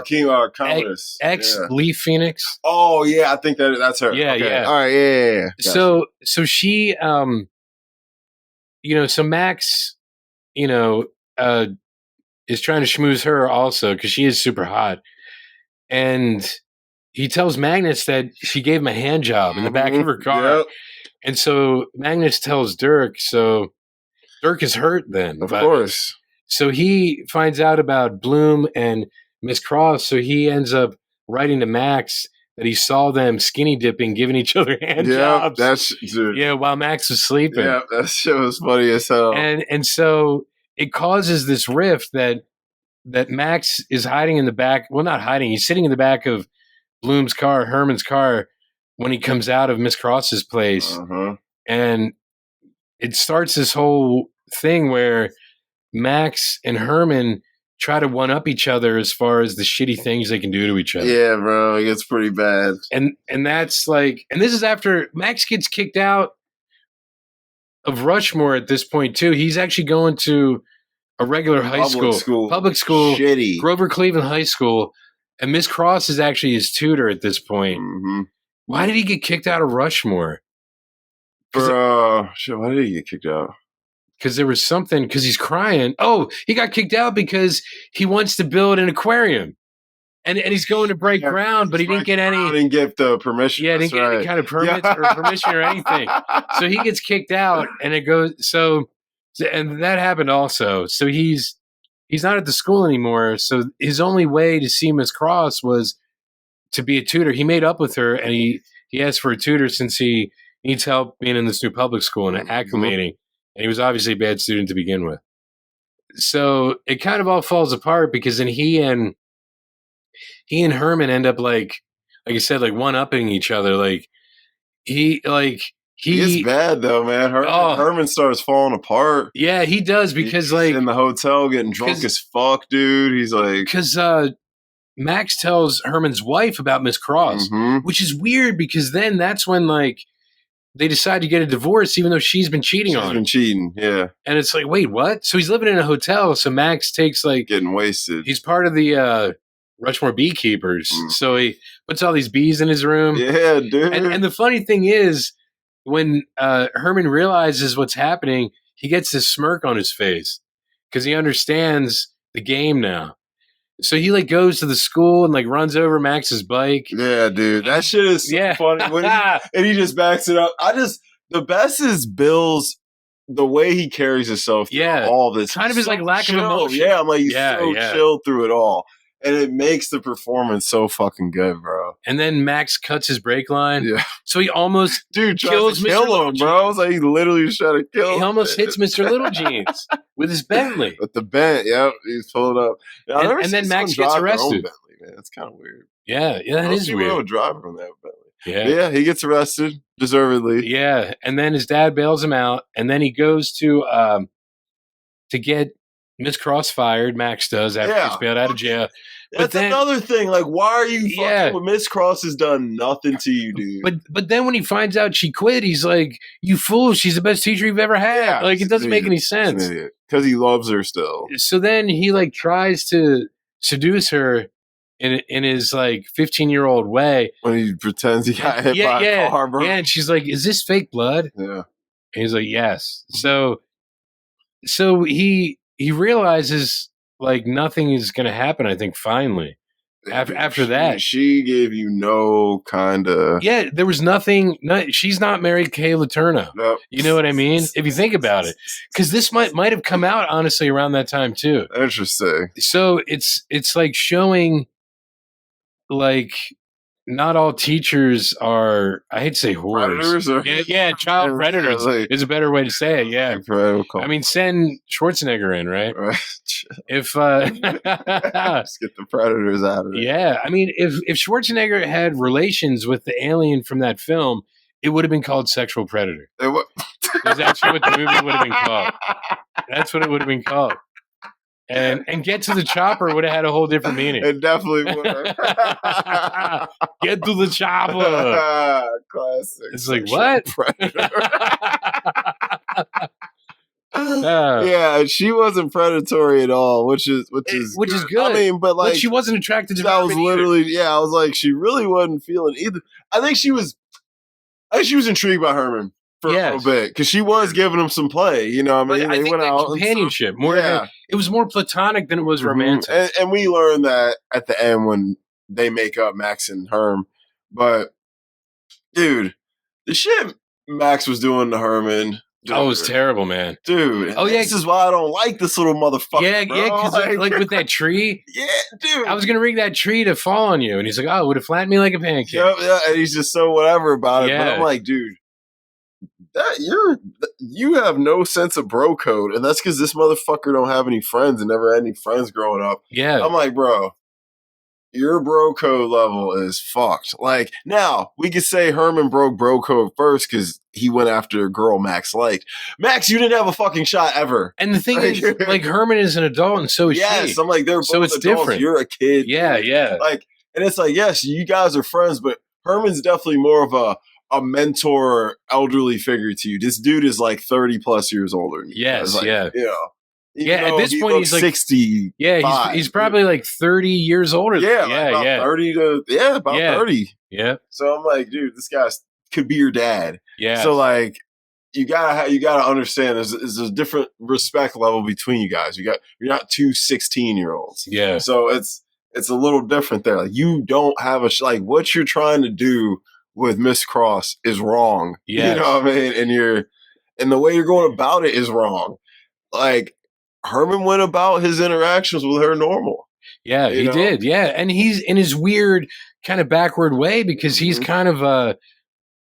Commodus. Ex Leaf Phoenix. Oh yeah, I think that's her. Yeah, okay. yeah. All right, yeah. Gotcha. So she, so Max, is trying to schmooze her also because she is super hot. And he tells Magnus that she gave him a hand job in the back of her car. Yep. And so Magnus tells Dirk, so Dirk is hurt then. Of course. So he finds out about Bloom and Miss Cross, so he ends up writing to Max that he saw them skinny dipping, giving each other hand jobs. Dude. Yeah, while Max was sleeping. Yeah, that shit was funny as hell. And so it causes this rift that Max is hiding in the back. Well, not hiding. He's sitting in the back of Bloom's car, Herman's car, when he comes out of Miss Cross's place. And it starts this whole thing where Max and Herman try to one-up each other as far as the shitty things they can do to each other. Yeah, bro. It gets pretty bad. And that's like... And this is after Max gets kicked out of Rushmore at this point, too. He's actually going to a regular public school, shitty Grover Cleveland High School, and Miss Cross is actually his tutor at this point. Why did he get kicked out of Rushmore? Shit, why did he get kicked out? Because there was something, because he's crying. Oh, he got kicked out because he wants to build an aquarium. And he's going to break ground, but he didn't get any. Didn't get the permission. Yeah, didn't get any kind of permits or permission or anything. So he gets kicked out, and it goes. And that happened also. So he's not at the school anymore. So his only way to see Miss Cross was to be a tutor. He made up with her, and he asked for a tutor since he needs help being in this new public school and acclimating. And he was obviously a bad student to begin with. So it kind of all falls apart because then he and Herman end up like I said, like one-upping each other. Like he gets bad though, man. Herman starts falling apart. Yeah, he does because he's like in the hotel getting drunk as fuck, dude. He's like because Max tells Herman's wife about Miss Cross, which is weird because then that's when like they decide to get a divorce, even though she's been cheating on him. She's been cheating, yeah. And it's like, wait, what? So he's living in a hotel. So Max takes like getting wasted. He's part of the Rushmore beekeepers. So he puts all these bees in his room. Yeah, dude. And the funny thing is, when Herman realizes what's happening, he gets this smirk on his face because he understands the game now. So he like goes to the school and like runs over Max's bike. Yeah, dude, that shit is so funny. And he just backs it up. The best is Bill's the way he carries himself. Through all this kind of his like lack of emotion. Yeah, I'm like he's so chill through it all. And it makes the performance so fucking good, bro. And then Max cuts his brake line. Yeah. So he almost kills Mr. Him, bro. It's like he literally was trying to kill him. He almost hits Mr. Little Jeans with his Bentley. With the Bent, yep. He's pulled up. Now, and then Max gets arrested. Bentley, man. That's kind of weird. Yeah, that is weird. Would drive from that Bentley. Yeah. He gets arrested, deservedly. Yeah. And then his dad bails him out. And then he goes to get Miss Cross fired. Max does after he's bailed out of jail. That's another thing. Like, why are you fucking with Miss Cross has done nothing to you, dude? But then when he finds out she quit, he's like, "You fool! She's the best teacher you've ever had." Yeah, like, it doesn't make any sense. Because he loves her still. So then he like tries to seduce her in his like 15-year-old way. When he pretends he got hit by a car, bro. Yeah, and she's like, "Is this fake blood?" Yeah. And he's like, "Yes." So he realizes like nothing is going to happen. I think finally after that, she gave you no kind of there was nothing. She's not married Kay Letourneau. Nope. You know what I mean? If you think about it, because this might have come out honestly around that time too. Interesting. So it's like showing like not all teachers are, I hate to say whores. Child predators is a better way to say it. Yeah. I mean, send Schwarzenegger in, right? If just get the predators out of it. Yeah. I mean, if Schwarzenegger had relations with the alien from that film, it would have been called Sexual Predator. That's actually what the movie would have been called. That's what it would have been called. And Get to the Chopper would have had a whole different meaning. It definitely would have. Get to the chopper. Classic. It's like, what? Yeah, she wasn't predatory at all, which is good. I mean, but she wasn't attracted to. That was literally, I was like, she really wasn't feeling either. I think she was intrigued by Herman. for a little bit because she was giving him some play. You know, what I mean, But I they think went that out companionship and more than it was more platonic than it was romantic. And we learned that at the end when they make up, Max and Herm. But dude, the shit Max was doing to Herman. Dude, oh, it was terrible, man. Dude, oh yeah, this is why I don't like this little motherfucker. Yeah, bro. yeah, because like with that tree. Yeah, dude. I was gonna ring that tree to fall on you, and he's like, "Oh, it would have flattened me like a pancake." Yeah, and he's just so whatever about it. But I'm like, dude, you have no sense of bro code, and that's because this motherfucker don't have any friends and never had any friends growing up. Yeah, I'm like, bro, your bro code level is fucked. Like, now we could say Herman broke bro code first because he went after a girl Max liked. Max, you didn't have a fucking shot ever. And the thing is, like, Herman is an adult, and so is she. Yes, I'm like, they're both so it's adults. different. You're a kid. Yeah, dude. yeah. Like, and it's like, yes, you guys are friends, but Herman's definitely more of a mentor, elderly figure to you. This dude is like 30 plus years older than you. Yes, like, yeah. You know. Yeah, at this point he's like 60. Yeah, he's probably like 30 years older. Yeah, like about 30 to about 30. Yeah. So I'm like, dude, this guy could be your dad. Yeah. So like, you gotta understand there's a different respect level between you guys. You're not two 16-year-olds. Yeah. So it's a little different there. Like, you don't have like what you're trying to do with Miss Cross is wrong. Yes. You know what I mean? And the way you're going about it is wrong. Like, Herman went about his interactions with her normal. Yeah, he did. Yeah. And he's in his weird kind of backward way because he's kind of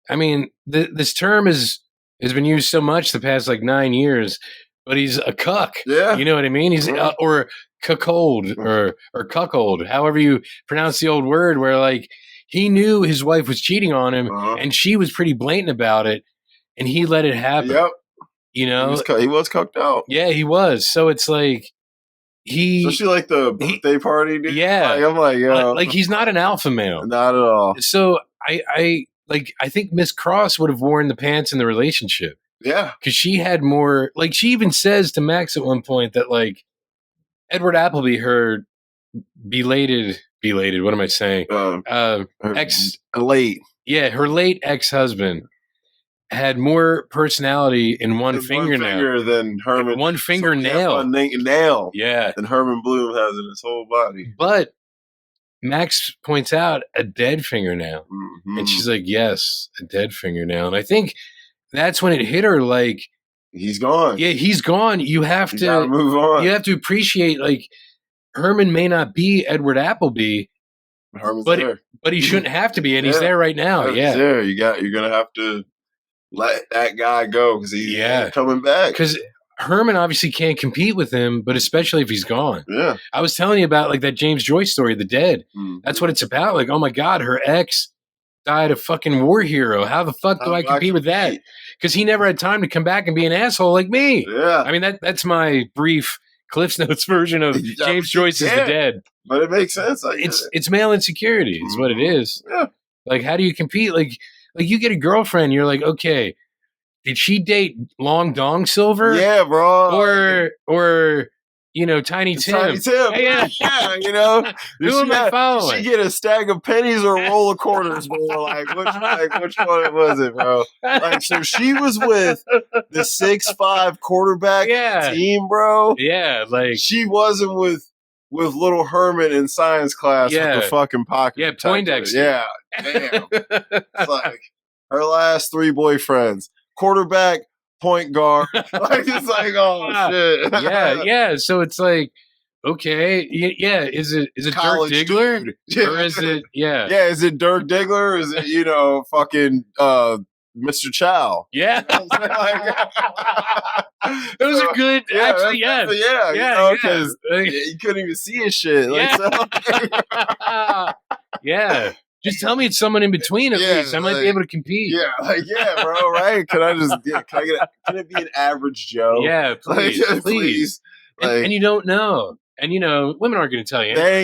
I mean, this term has been used so much the past like 9 years, but he's a cuck. Yeah. You know what I mean? He's or cuckold or cuckold, however you pronounce the old word, where like he knew his wife was cheating on him and she was pretty blatant about it and he let it happen. Yep. You know, he was cucked out. Yeah, he was. So it's like especially like the birthday party, dude. Yeah, like, I'm like, yo, like he's not an alpha male, not at all. So I think Miss Cross would have worn the pants in the relationship. Yeah, because she had more. Like, she even says to Max at one point that like Edward Appleby, her belated. What am I saying? Her late ex-husband. Had more personality in one fingernail than Herman. One fingernail. Nail. Yeah. Than Herman Bloom has in his whole body. But Max points out a dead fingernail. Mm-hmm. And she's like, yes, a dead fingernail. And I think that's when it hit her like, he's gone. Yeah, he's gone. You have to move on. You have to appreciate, like, Herman may not be Edward Appleby, but he shouldn't have to be, and he's there right now. Yeah. He's there. You're gonna have to let that guy go because he's coming back. Because Herman obviously can't compete with him, but especially if he's gone. Yeah. I was telling you about like that James Joyce story, The Dead. Mm-hmm. That's what it's about. Like, oh my God, her ex died a fucking war hero. How the fuck do I compete with that? Because he never had time to come back and be an asshole like me. Yeah. I mean, that's my brief Cliff's Notes version of James Joyce's The Dead. But it makes sense. It's male insecurity is what it is. Yeah. Like, how do you compete? Like you get a girlfriend, you're like, okay, did she date Long Dong Silver? Yeah, bro. Or you know, Tiny Tim. Tiny Tim. Yeah. You know. Who am I following? Did she get a stack of pennies or a roll of quarters, bro? Like, which one was it, bro? Like, so she was with the 6'5" quarterback team, bro. Yeah, like she wasn't with little Herman in science class with the fucking pocket. Yeah, Poindexter. Yeah, damn. It's like her last 3 boyfriends: quarterback, point guard. Like, it's like, oh shit. Yeah. So it's like, okay, is it Dirk Diggler? Or is it is it Dirk Diggler? Or is it fucking Mr. Chow? Yeah. Those are good. Actually, because you couldn't even see his shit. Yeah. Just tell me it's someone in between at least. I might be able to compete. Yeah, bro, right? Can it be an average Joe? Yeah, please. And you don't know. And, women aren't going to tell you. I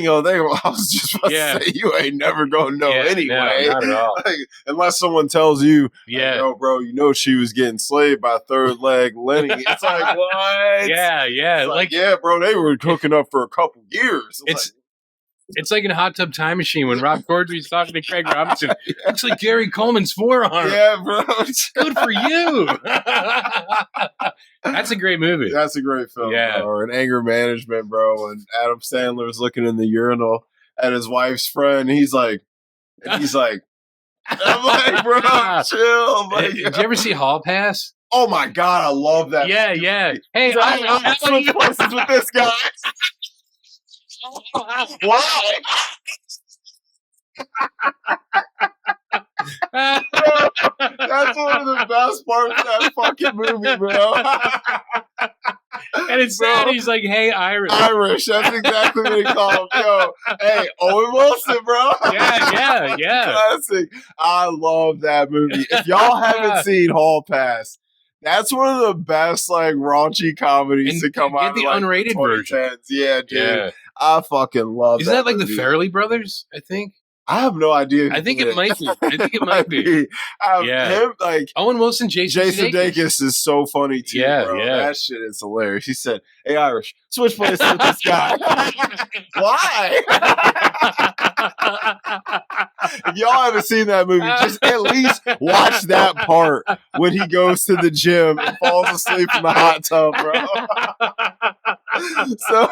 was just about to say, you ain't never going to know anyway. No, not at all. Unless someone tells you, yo, bro, she was getting slayed by third leg Lenny. It's like, what? Yeah. It's like, yeah, bro, they were hooking up for a couple years. It's like in Hot Tub Time Machine when Rob Corddry's talking to Craig Robinson. It's like Gary Coleman's forearm. Yeah, bro. Good for you. That's a great movie. That's a great film, bro. Or in Anger Management, bro, when Adam Sandler is looking in the urinal at his wife's friend, he's like, I'm like, bro, chill. Like, Did you ever see Hall Pass? Oh my God, I love that. Yeah, yeah. Hey, I switch places with this guy. Why? That's one of the best parts of that fucking movie, bro. And it's sad. He's like, hey, Irish. Irish. That's exactly what he called him. Yo, hey, Owen Wilson, bro. Yeah. Classic. I love that movie. If y'all haven't seen Hall Pass, that's one of the best, like, raunchy comedies to come out of the like, unrated version. Yeah, dude. Yeah. I fucking love Isn't that like movie. the Farrelly brothers, I think? I have no idea. I think it might be. Might be. Him, like Owen Wilson, Jason Sudeikis is so funny too, bro. That shit is hilarious. He said, hey, Irish, switch places with this guy. Why? If y'all haven't seen that movie, just at least watch that part when he goes to the gym and falls asleep in the hot tub, bro. So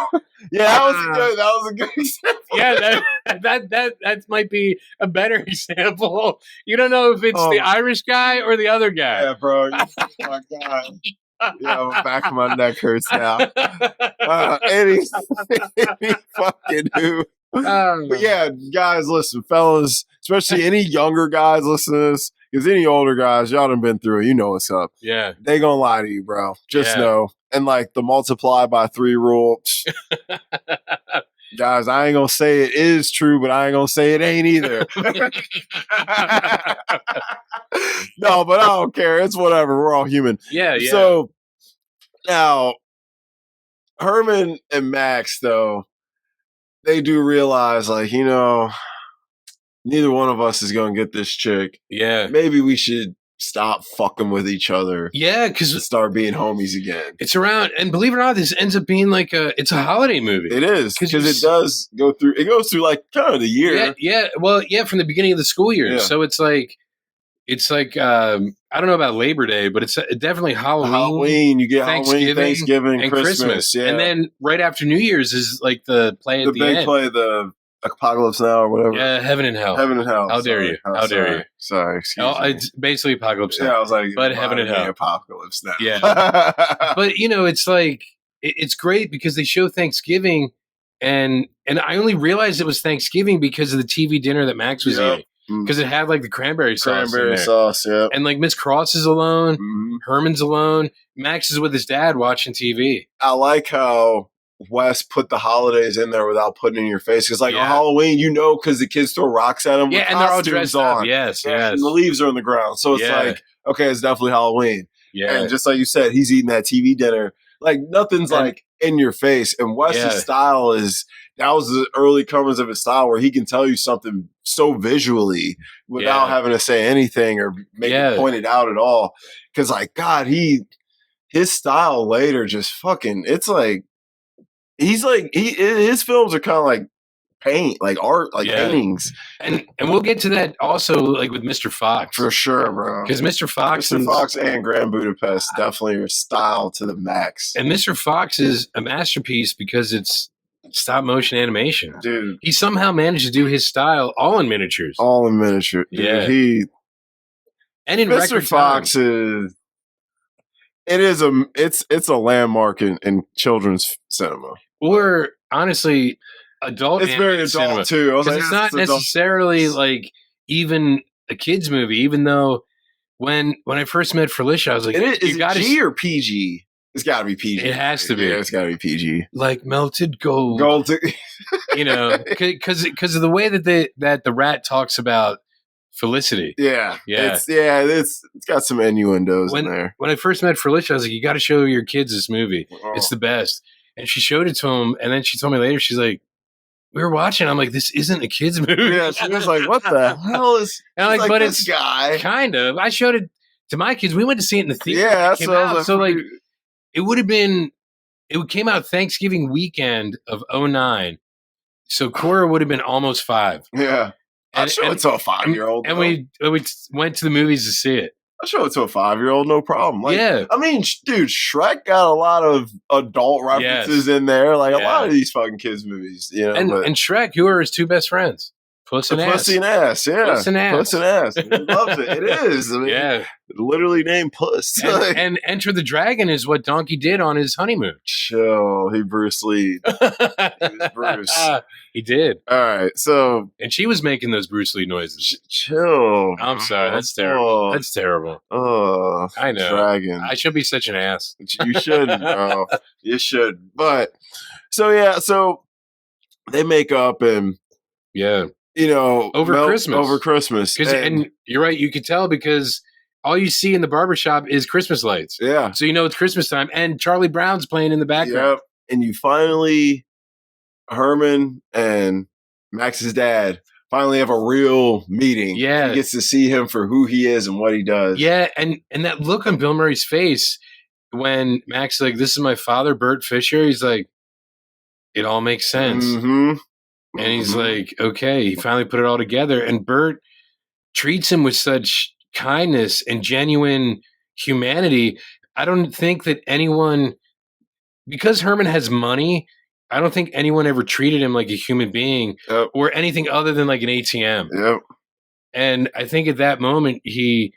yeah, that was a good example. Yeah, that might be a better example. You don't know if it's the Irish guy or the other guy. Yeah, bro. Oh my God. Yeah, my back of my neck hurts now. Any fucking who. But yeah, guys, listen, fellas, especially any younger guys listen to this, because any older guys, y'all done been through it. You know what's up. Yeah. They gonna lie to you, bro. Just know. And like the multiply by 3 rule. Guys, I ain't gonna say it is true, but I ain't gonna say it ain't either. No, but I don't care. It's whatever. We're all human. Yeah. So now, Herman and Max, though, they do realize, like, you know, neither one of us is gonna get this chick. Yeah. Maybe we should stop fucking with each other. Yeah, because start being homies again. It's around, and believe it or not, this ends up being like it's a holiday movie. It is, because it does go through. It goes through like kind of the year. Yeah. Well, yeah, from the beginning of the school year. Yeah. So it's like I don't know about Labor Day, but it's definitely Halloween. Halloween, you get Thanksgiving, and Christmas. Yeah. And then right after New Year's is like the play at the big end. Play, the Apocalypse Now or whatever. Yeah, Heaven and Hell. Heaven and Hell. How dare you? How dare you? Sorry, excuse me. It's basically Apocalypse Now. Yeah, I was like, but Heaven and Hell. Apocalypse Now. Yeah. But, you know, it's like, it's great because they show Thanksgiving, and I only realized it was Thanksgiving because of the TV dinner that Max was eating. Because it had like the cranberry sauce. Yeah. And like Miss Cross is alone. Mm-hmm. Herman's alone. Max is with his dad watching TV. I like how Wes put the holidays in there without putting it in your face. Because like on Halloween, you know, because the kids throw rocks at them. Yeah, and they're all dressed up. Yes. And the leaves are on the ground. So it's like, okay, it's definitely Halloween. Yeah. And just like you said, he's eating that TV dinner. Like nothing's like in your face. And Wes's style that was the early comings of his style where he can tell you something so visually without having to say anything or make it pointed out at all. Because like, God, his style later just fucking, it's like, his films are kind of like paint, like art, like paintings. And we'll get to that also, like with Mr. Fox. For sure, bro. Because Mr. Fox and Grand Budapest definitely are style to the max. And Mr. Fox is a masterpiece because it's stop motion animation. Dude. He somehow managed to do his style all in miniatures. All in miniature. Dude, yeah. And in Mr. Fox is it's a landmark in children's cinema. Or honestly, adult. It's very adult too. Because it's not necessarily like even a kids movie. Even though when I first met Felicia, I was like, is it G or PG? It's got to be PG. It has to be. Yeah, it's got to be PG. Like melted gold. You know, because of the way that the rat talks about Felicity. Yeah. It's got some innuendos in there. When I first met Felicia, I was like, you got to show your kids this movie. Oh. It's the best. And she showed it to him, and then she told me later, she's like, we were watching. I'm like, this isn't a kid's movie. Yeah, she was like, what the hell is? And I'm like, but this it's guy kind of. I showed it to my kids. We went to see it in the theater. Yeah, that's what I was so like, it would have been. It came out Thanksgiving weekend of 2009. So Cora would have been almost 5. Yeah. I'd show it to a 5-year-old. And we went to the movies to see it. I'll show it to a 5-year-old, no problem. Like, yeah. I mean, dude, Shrek got a lot of adult references in there. Like, a lot of these fucking kids' movies, you know. And Shrek, who are his 2 best friends? Puss and Ass. Pussy and Ass, yeah. Puss and Ass. Puss and Ass. He loves it. It is. I mean, literally named Puss. And Enter the Dragon is what Donkey did on his honeymoon. Chill. He Bruce Lee. He was Bruce. He did. All right. So. And she was making those Bruce Lee noises. Chill. I'm sorry. That's terrible. That's terrible. Oh. I know. Dragon. I should be such an ass. You shouldn't, bro. You should. But. So, yeah. So. They make up and. Yeah. You know, over Christmas. And you're right, you could tell because all you see in the barbershop is Christmas lights. Yeah. So you know it's Christmas time. And Charlie Brown's playing in the background. Yep. And you finally, Herman and Max's dad finally have a real meeting. Yeah. He gets to see him for who he is and what he does. Yeah. And that look on Bill Murray's face when Max is like, this is my father, Bert Fisher. He's like, it all makes sense. Mm-hmm. And he's like, okay, he finally put it all together. And Bert treats him with such kindness and genuine humanity. I don't think that anyone, because Herman has money, I don't think anyone ever treated him like a human being or anything other than like an ATM. Yep. And I think at that moment, he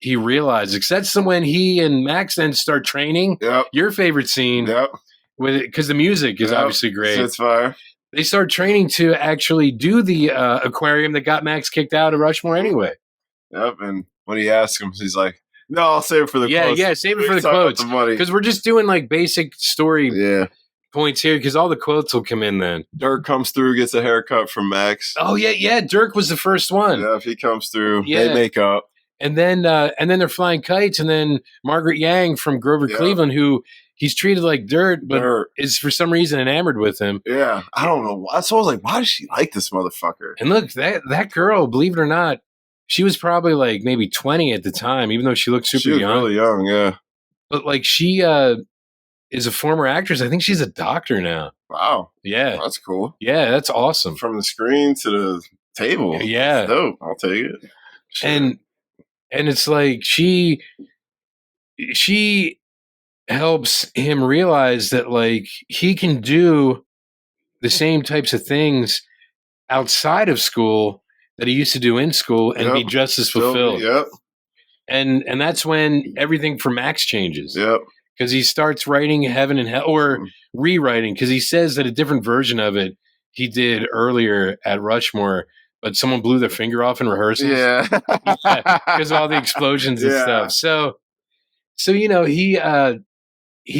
realized, because that's when he and Max then start training. Yep. Your favorite scene. Yep. With it, because the music is obviously great. It's fire. They start training to actually do the aquarium that got Max kicked out of Rushmore anyway. Yep, and when he asks him, he's like, no, I'll save it for the quotes. Yeah, save it for the quotes. Because we're just doing like basic story points here because all the quotes will come in then. Dirk comes through, gets a haircut from Max. Oh, yeah, Dirk was the first one. Yeah, if he comes through, they make up. And then they're flying kites, and then Margaret Yang from Grover Cleveland, who he's treated like dirt, but is for some reason enamored with him. Yeah, I don't know why. So I was like, why does she like this motherfucker? And look, that girl, believe it or not, she was probably like maybe 20 at the time, even though she looked super young. She was really young, yeah. But like she is a former actress. I think she's a doctor now. Wow. Yeah. That's cool. Yeah, that's awesome. From the screen to the table. Yeah. That's dope. I'll take it. Sure. And it's like she helps him realize that like he can do the same types of things outside of school that he used to do in school and be just as fulfilled. Yep. And that's when everything for Max changes. Yep. Because he starts writing Heaven and Hell, or rewriting, because he says that a different version of it he did earlier at Rushmore, but someone blew their finger off in rehearsals. Yeah. Because of all the explosions and stuff. So you know, he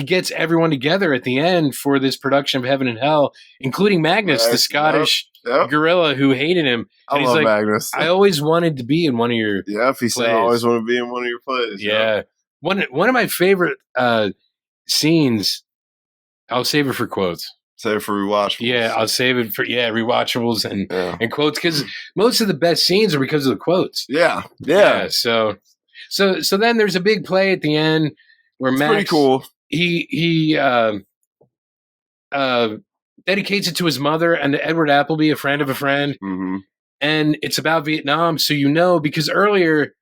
gets everyone together at the end for this production of Heaven and Hell, including Magnus, the Scottish gorilla who hated him. And I love Magnus. I always wanted to be in one of your he said, I always want to be in one of your plays. Yeah. One of my favorite scenes, I'll save it for quotes. Save it for rewatchables. Yeah, I'll save it for rewatchables and quotes, because most of the best scenes are because of the quotes. Yeah. So then there's a big play at the end where Max, pretty cool. He dedicates it to his mother and to Edward Appleby, a friend of a friend, and it's about Vietnam. So you know, because earlier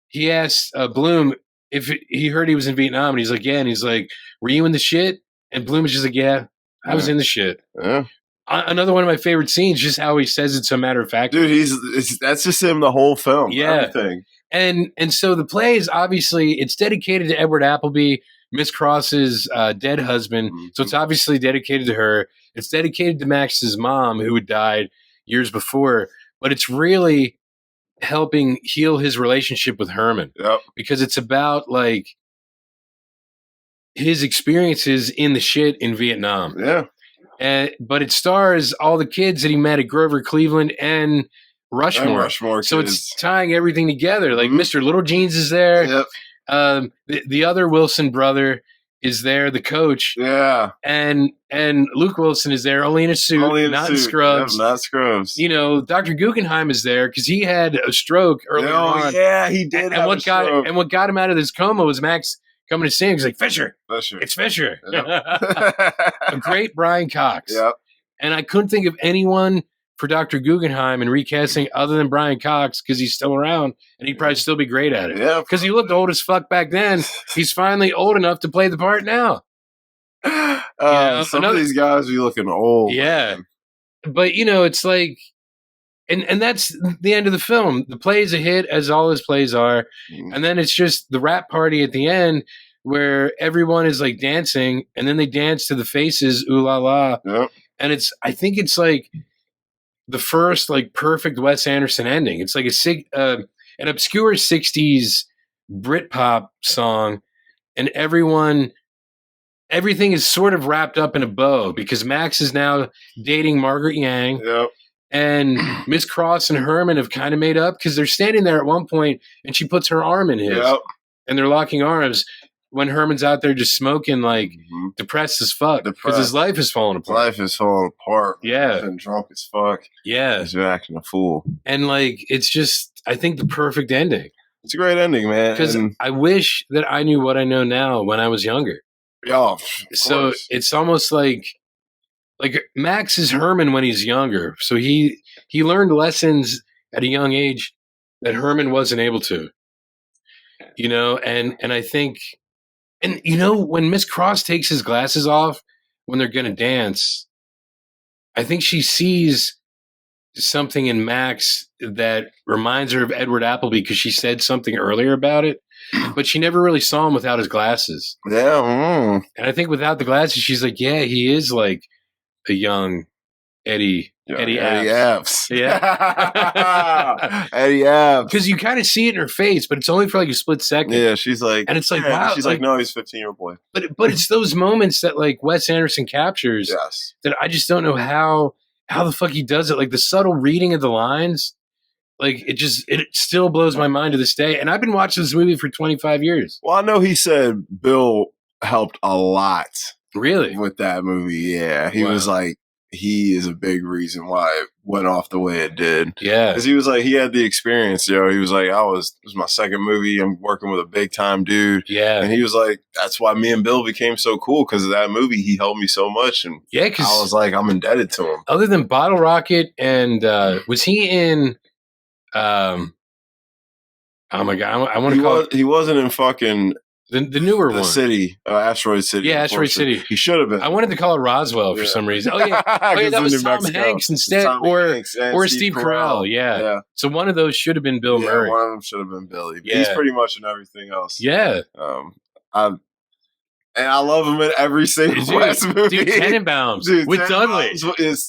he asked Bloom if he heard he was in Vietnam, and he's like, yeah, and he's like, were you in the shit? And Bloom is just like, yeah, I was in the shit. Yeah. Another one of my favorite scenes, just how he says it so matter of fact. Dude, that's just him the whole film. Yeah. Everything. And so the play is obviously, it's dedicated to Edward Appleby, Miss Cross's dead husband. So it's obviously dedicated to her. It's dedicated to Max's mom, who had died years before. But it's really helping heal his relationship with Herman. Yep. Because it's about like his experiences in the shit in Vietnam. Yeah. But it stars all the kids that he met at Grover Cleveland and Rushmore. So it's tying everything together. Like Mr. Little Jeans is there. Yep. The other Wilson brother is there, the coach. Yeah. And Luke Wilson is there, only in a suit, not in scrubs. Yep, not scrubs. You know, Dr. Guggenheim is there because he had a stroke earlier on. Yeah, he did. And what got him out of this coma was Max coming to see him. He's like, Fisher. It's Fisher. Yep. A great Brian Cox. Yep. And I couldn't think of anyone for Dr. Guggenheim and recasting other than Brian Cox because he's still around and he'd probably still be great at it. Yeah. Because he looked old as fuck back then. He's finally old enough to play the part now. Some of these guys be looking old. Yeah. Man. But, it's like, and that's the end of the film. The play is a hit, as all his plays are. And then it's just the rap party at the end where everyone is like dancing and then they dance to the Faces, ooh la la. Yep. And I think it's like the first like perfect Wes Anderson ending. It's like an obscure 60s Britpop song and everything is sort of wrapped up in a bow because Max is now dating Margaret Yang. Yep. And Miss Cross and Herman have kind of made up because they're standing there at one point and she puts her arm in his. Yep. And they're locking arms when Herman's out there just smoking, like depressed as fuck because his life is falling apart. Life is falling apart. Yeah. He's been drunk as fuck. Yeah. He's been acting a fool. And like, it's just, I think, the perfect ending. It's a great ending, man. Because I wish that I knew what I know now when I was younger. Oh, so it's almost like Max is Herman when he's younger. So he learned lessons at a young age that Herman wasn't able to. And I think, and when Miss Cross takes his glasses off when they're going to dance, I think she sees something in Max that reminds her of Edward Appleby because she said something earlier about it, but she never really saw him without his glasses. Yeah. And I think without the glasses, she's like, yeah, he is like a young Eddie Apps. Yeah. Eddie Apps. Because you kind of see it in her face, but it's only for like a split second. Yeah, she's like, and it's like, wow. She's like, no, he's a 15-year-old boy. But it's those moments that like Wes Anderson captures that I just don't know how the fuck he does it. Like the subtle reading of the lines, like it still blows my mind to this day. And I've been watching this movie for 25 years. Well, I know he said Bill helped a lot. Really? With that movie, yeah. He was like, he is a big reason why it went off the way it did. Yeah. Because he was like, he had the experience, yo. He was like, it was my second movie. I'm working with a big time dude. Yeah. And he was like, that's why me and Bill became so cool because of that movie. He helped me so much. And I was like, I'm indebted to him. Other than Bottle Rocket and was he in oh my God, I want to call it. He wasn't in fucking the newer one. City, Asteroid City. Yeah, Asteroid City. He should have been. I wanted to call it Roswell for some reason. Oh yeah, that was Tom Hanks instead, or Steve Carell. Yeah. So one of those should have been Bill Murray. One of them should have been Billy. Yeah. He's pretty much in everything else. Yeah. And I love him in every single Wes movie. Dude, Tenenbaums with Dudley.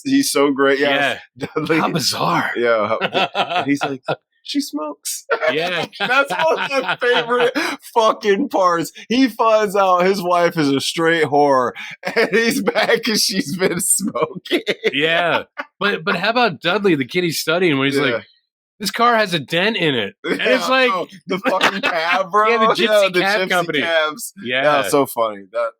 He's so great. Yeah. Dudley. How bizarre. Yeah. And he's like, she smokes. Yeah. That's one of my favorite fucking parts. He finds out his wife is a straight whore and he's mad because she's been smoking. Yeah. But how about Dudley, the kid he's studying, when he's like, this car has a dent in it. And it's like the fucking cab, bro. Yeah, the Gypsy Cab Company. Cabs. Yeah. So funny. That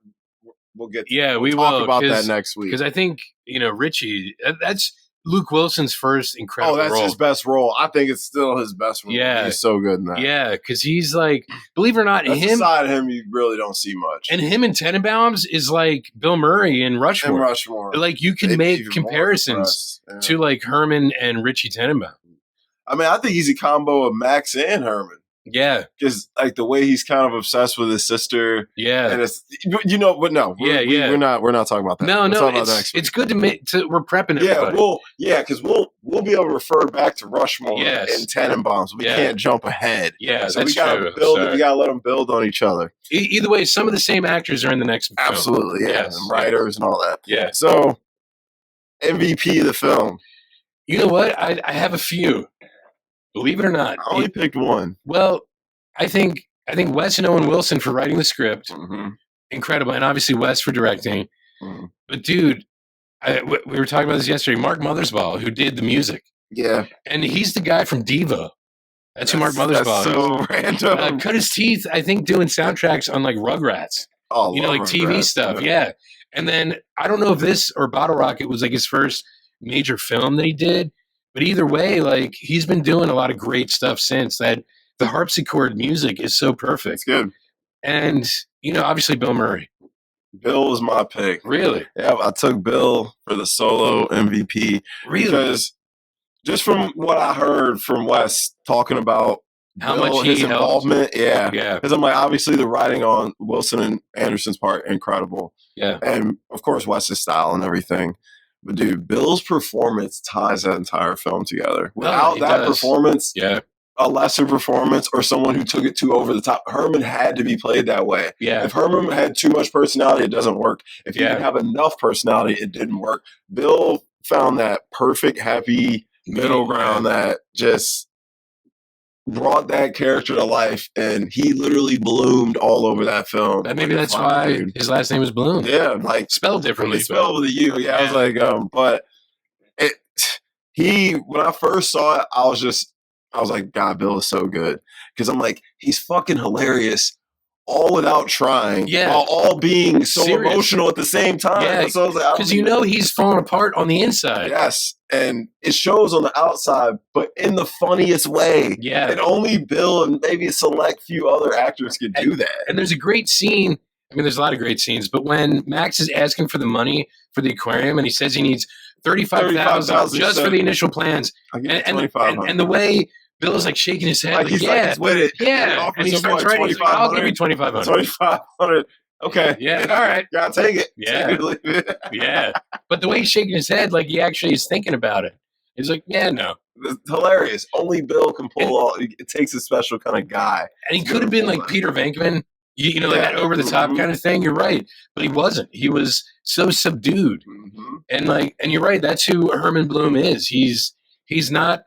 we'll get to. Yeah, we'll talk about that next week. Because I think, Richie, that's Luke Wilson's first incredible role. Oh, that's his best role. I think it's still his best role. Yeah. He's so good in that. Yeah, because he's like, believe it or not, that's him. The side of him you really don't see much. And him and Tenenbaums is like Bill Murray in Rushmore. Like you can make comparisons to like Herman and Richie Tenenbaum. I mean, I think he's a combo of Max and Herman. Yeah. Because like the way he's kind of obsessed with his sister. Yeah. And it's, but no. We're not talking about that. No, it's good to we're prepping it. Yeah, because we'll be able to refer back to Rushmore and Tenenbaums. We can't jump ahead. Yeah, so we gotta build it. We gotta let them build on each other. Either way, some of the same actors are in the next film. Absolutely, yeah. Yes. And writers and all that. Yeah. So MVP of the film. You know what? I have a few. Believe it or not, I only picked one. Well, I think Wes and Owen Wilson for writing the script, incredible, and obviously Wes for directing. But dude, we were talking about this yesterday. Mark Mothersbaugh, who did the music, and he's the guy from Devo. That's who Mark Mothersbaugh is. So random. Cut his teeth, I think, doing soundtracks on like Rugrats. Oh, like Rugrats, TV stuff. Yeah, and then I don't know if this or Bottle Rocket was like his first major film that he did. But either way, like he's been doing a lot of great stuff since. That the harpsichord music is so perfect. It's good. And, obviously Bill Murray. Bill was my pick. Really? Yeah, I took Bill for the solo MVP. Really? Because just from what I heard from Wes talking about How Bill, much his he helped? involvement, yeah. Yeah. Because I'm like, obviously the writing on Wilson and Anderson's part, incredible. Yeah. And of course, Wes's style and everything. But dude, Bill's performance ties that entire film together. Without that performance, yeah, a lesser performance or someone who took it too over the top. Herman had to be played that way. Yeah. If Herman had too much personality, it doesn't work. If he didn't have enough personality, it didn't work. Bill found that perfect, happy middle ground that just brought that character to life, and he literally bloomed all over that film. And maybe that's why his last name was Bloom. Yeah, like spelled differently. Spelled with a U. Yeah, I was like, but when I first saw it, I was like, God, Bill is so good. Because I'm like, he's fucking hilarious, all without trying, while all being so emotional at the same time. Yeah, so I was like, because he's falling apart on the inside. Yes, and it shows on the outside, but in the funniest way. Yeah. And only Bill and maybe a select few other actors could do that. And there's a great scene. I mean, there's a lot of great scenes, but when Max is asking for the money for the aquarium and he says he needs $35,000 just for the initial plans, and the way Bill's like shaking his head, like, he's like, he's with it. Yeah, and he starts writing. He's like, I'll give you $2,500. $2,500. Okay. Yeah. All right. Gotta take it. Yeah. Take it. Yeah. But the way he's shaking his head, like he actually is thinking about it. He's like, yeah, no. It's hilarious. Only Bill can pull all. It takes a special kind of guy. And he could have been like Peter Venkman, like that over the top kind of thing. You're right, but he wasn't. He was so subdued, and you're right. That's who Herman Bloom is. He's not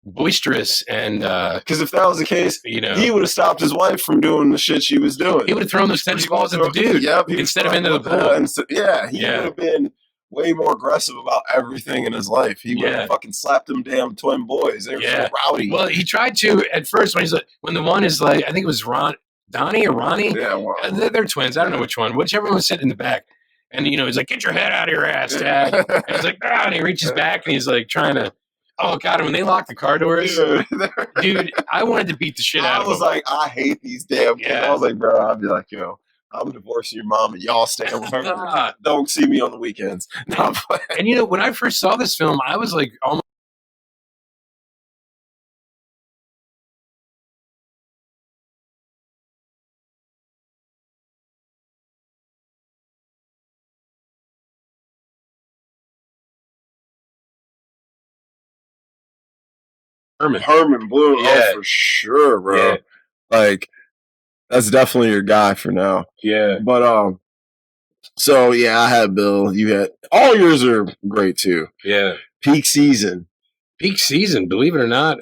boisterous and because if that was the case, he would have stopped his wife from doing the shit she was doing. He would have thrown those tennis balls at the dude, instead of into the pool. He would have been way more aggressive about everything in his life. He would have fucking slapped them damn twin boys. They were so rowdy. Well, he tried to at first when the one is like, I think it was Donnie or Ronnie. Yeah, well, they're twins. I don't know which one. Whichever one was sitting in the back. And, he's like, get your head out of your ass, Dad. And he's like, and he reaches back and he's like trying to, oh, God. And when they lock the car doors, dude, I wanted to beat the shit out of him. I was like, I hate these damn kids. I was like, bro, I'd be like, I'm divorcing your mom and y'all stay with her. Don't see me on the weekends. No, and, when I first saw this film, I was like, almost. Herman Bloom, for sure, bro. Yeah. Like, that's definitely your guy for now. Yeah. But so I had Bill. You had all yours are great too. Yeah. Peak season, believe it or not.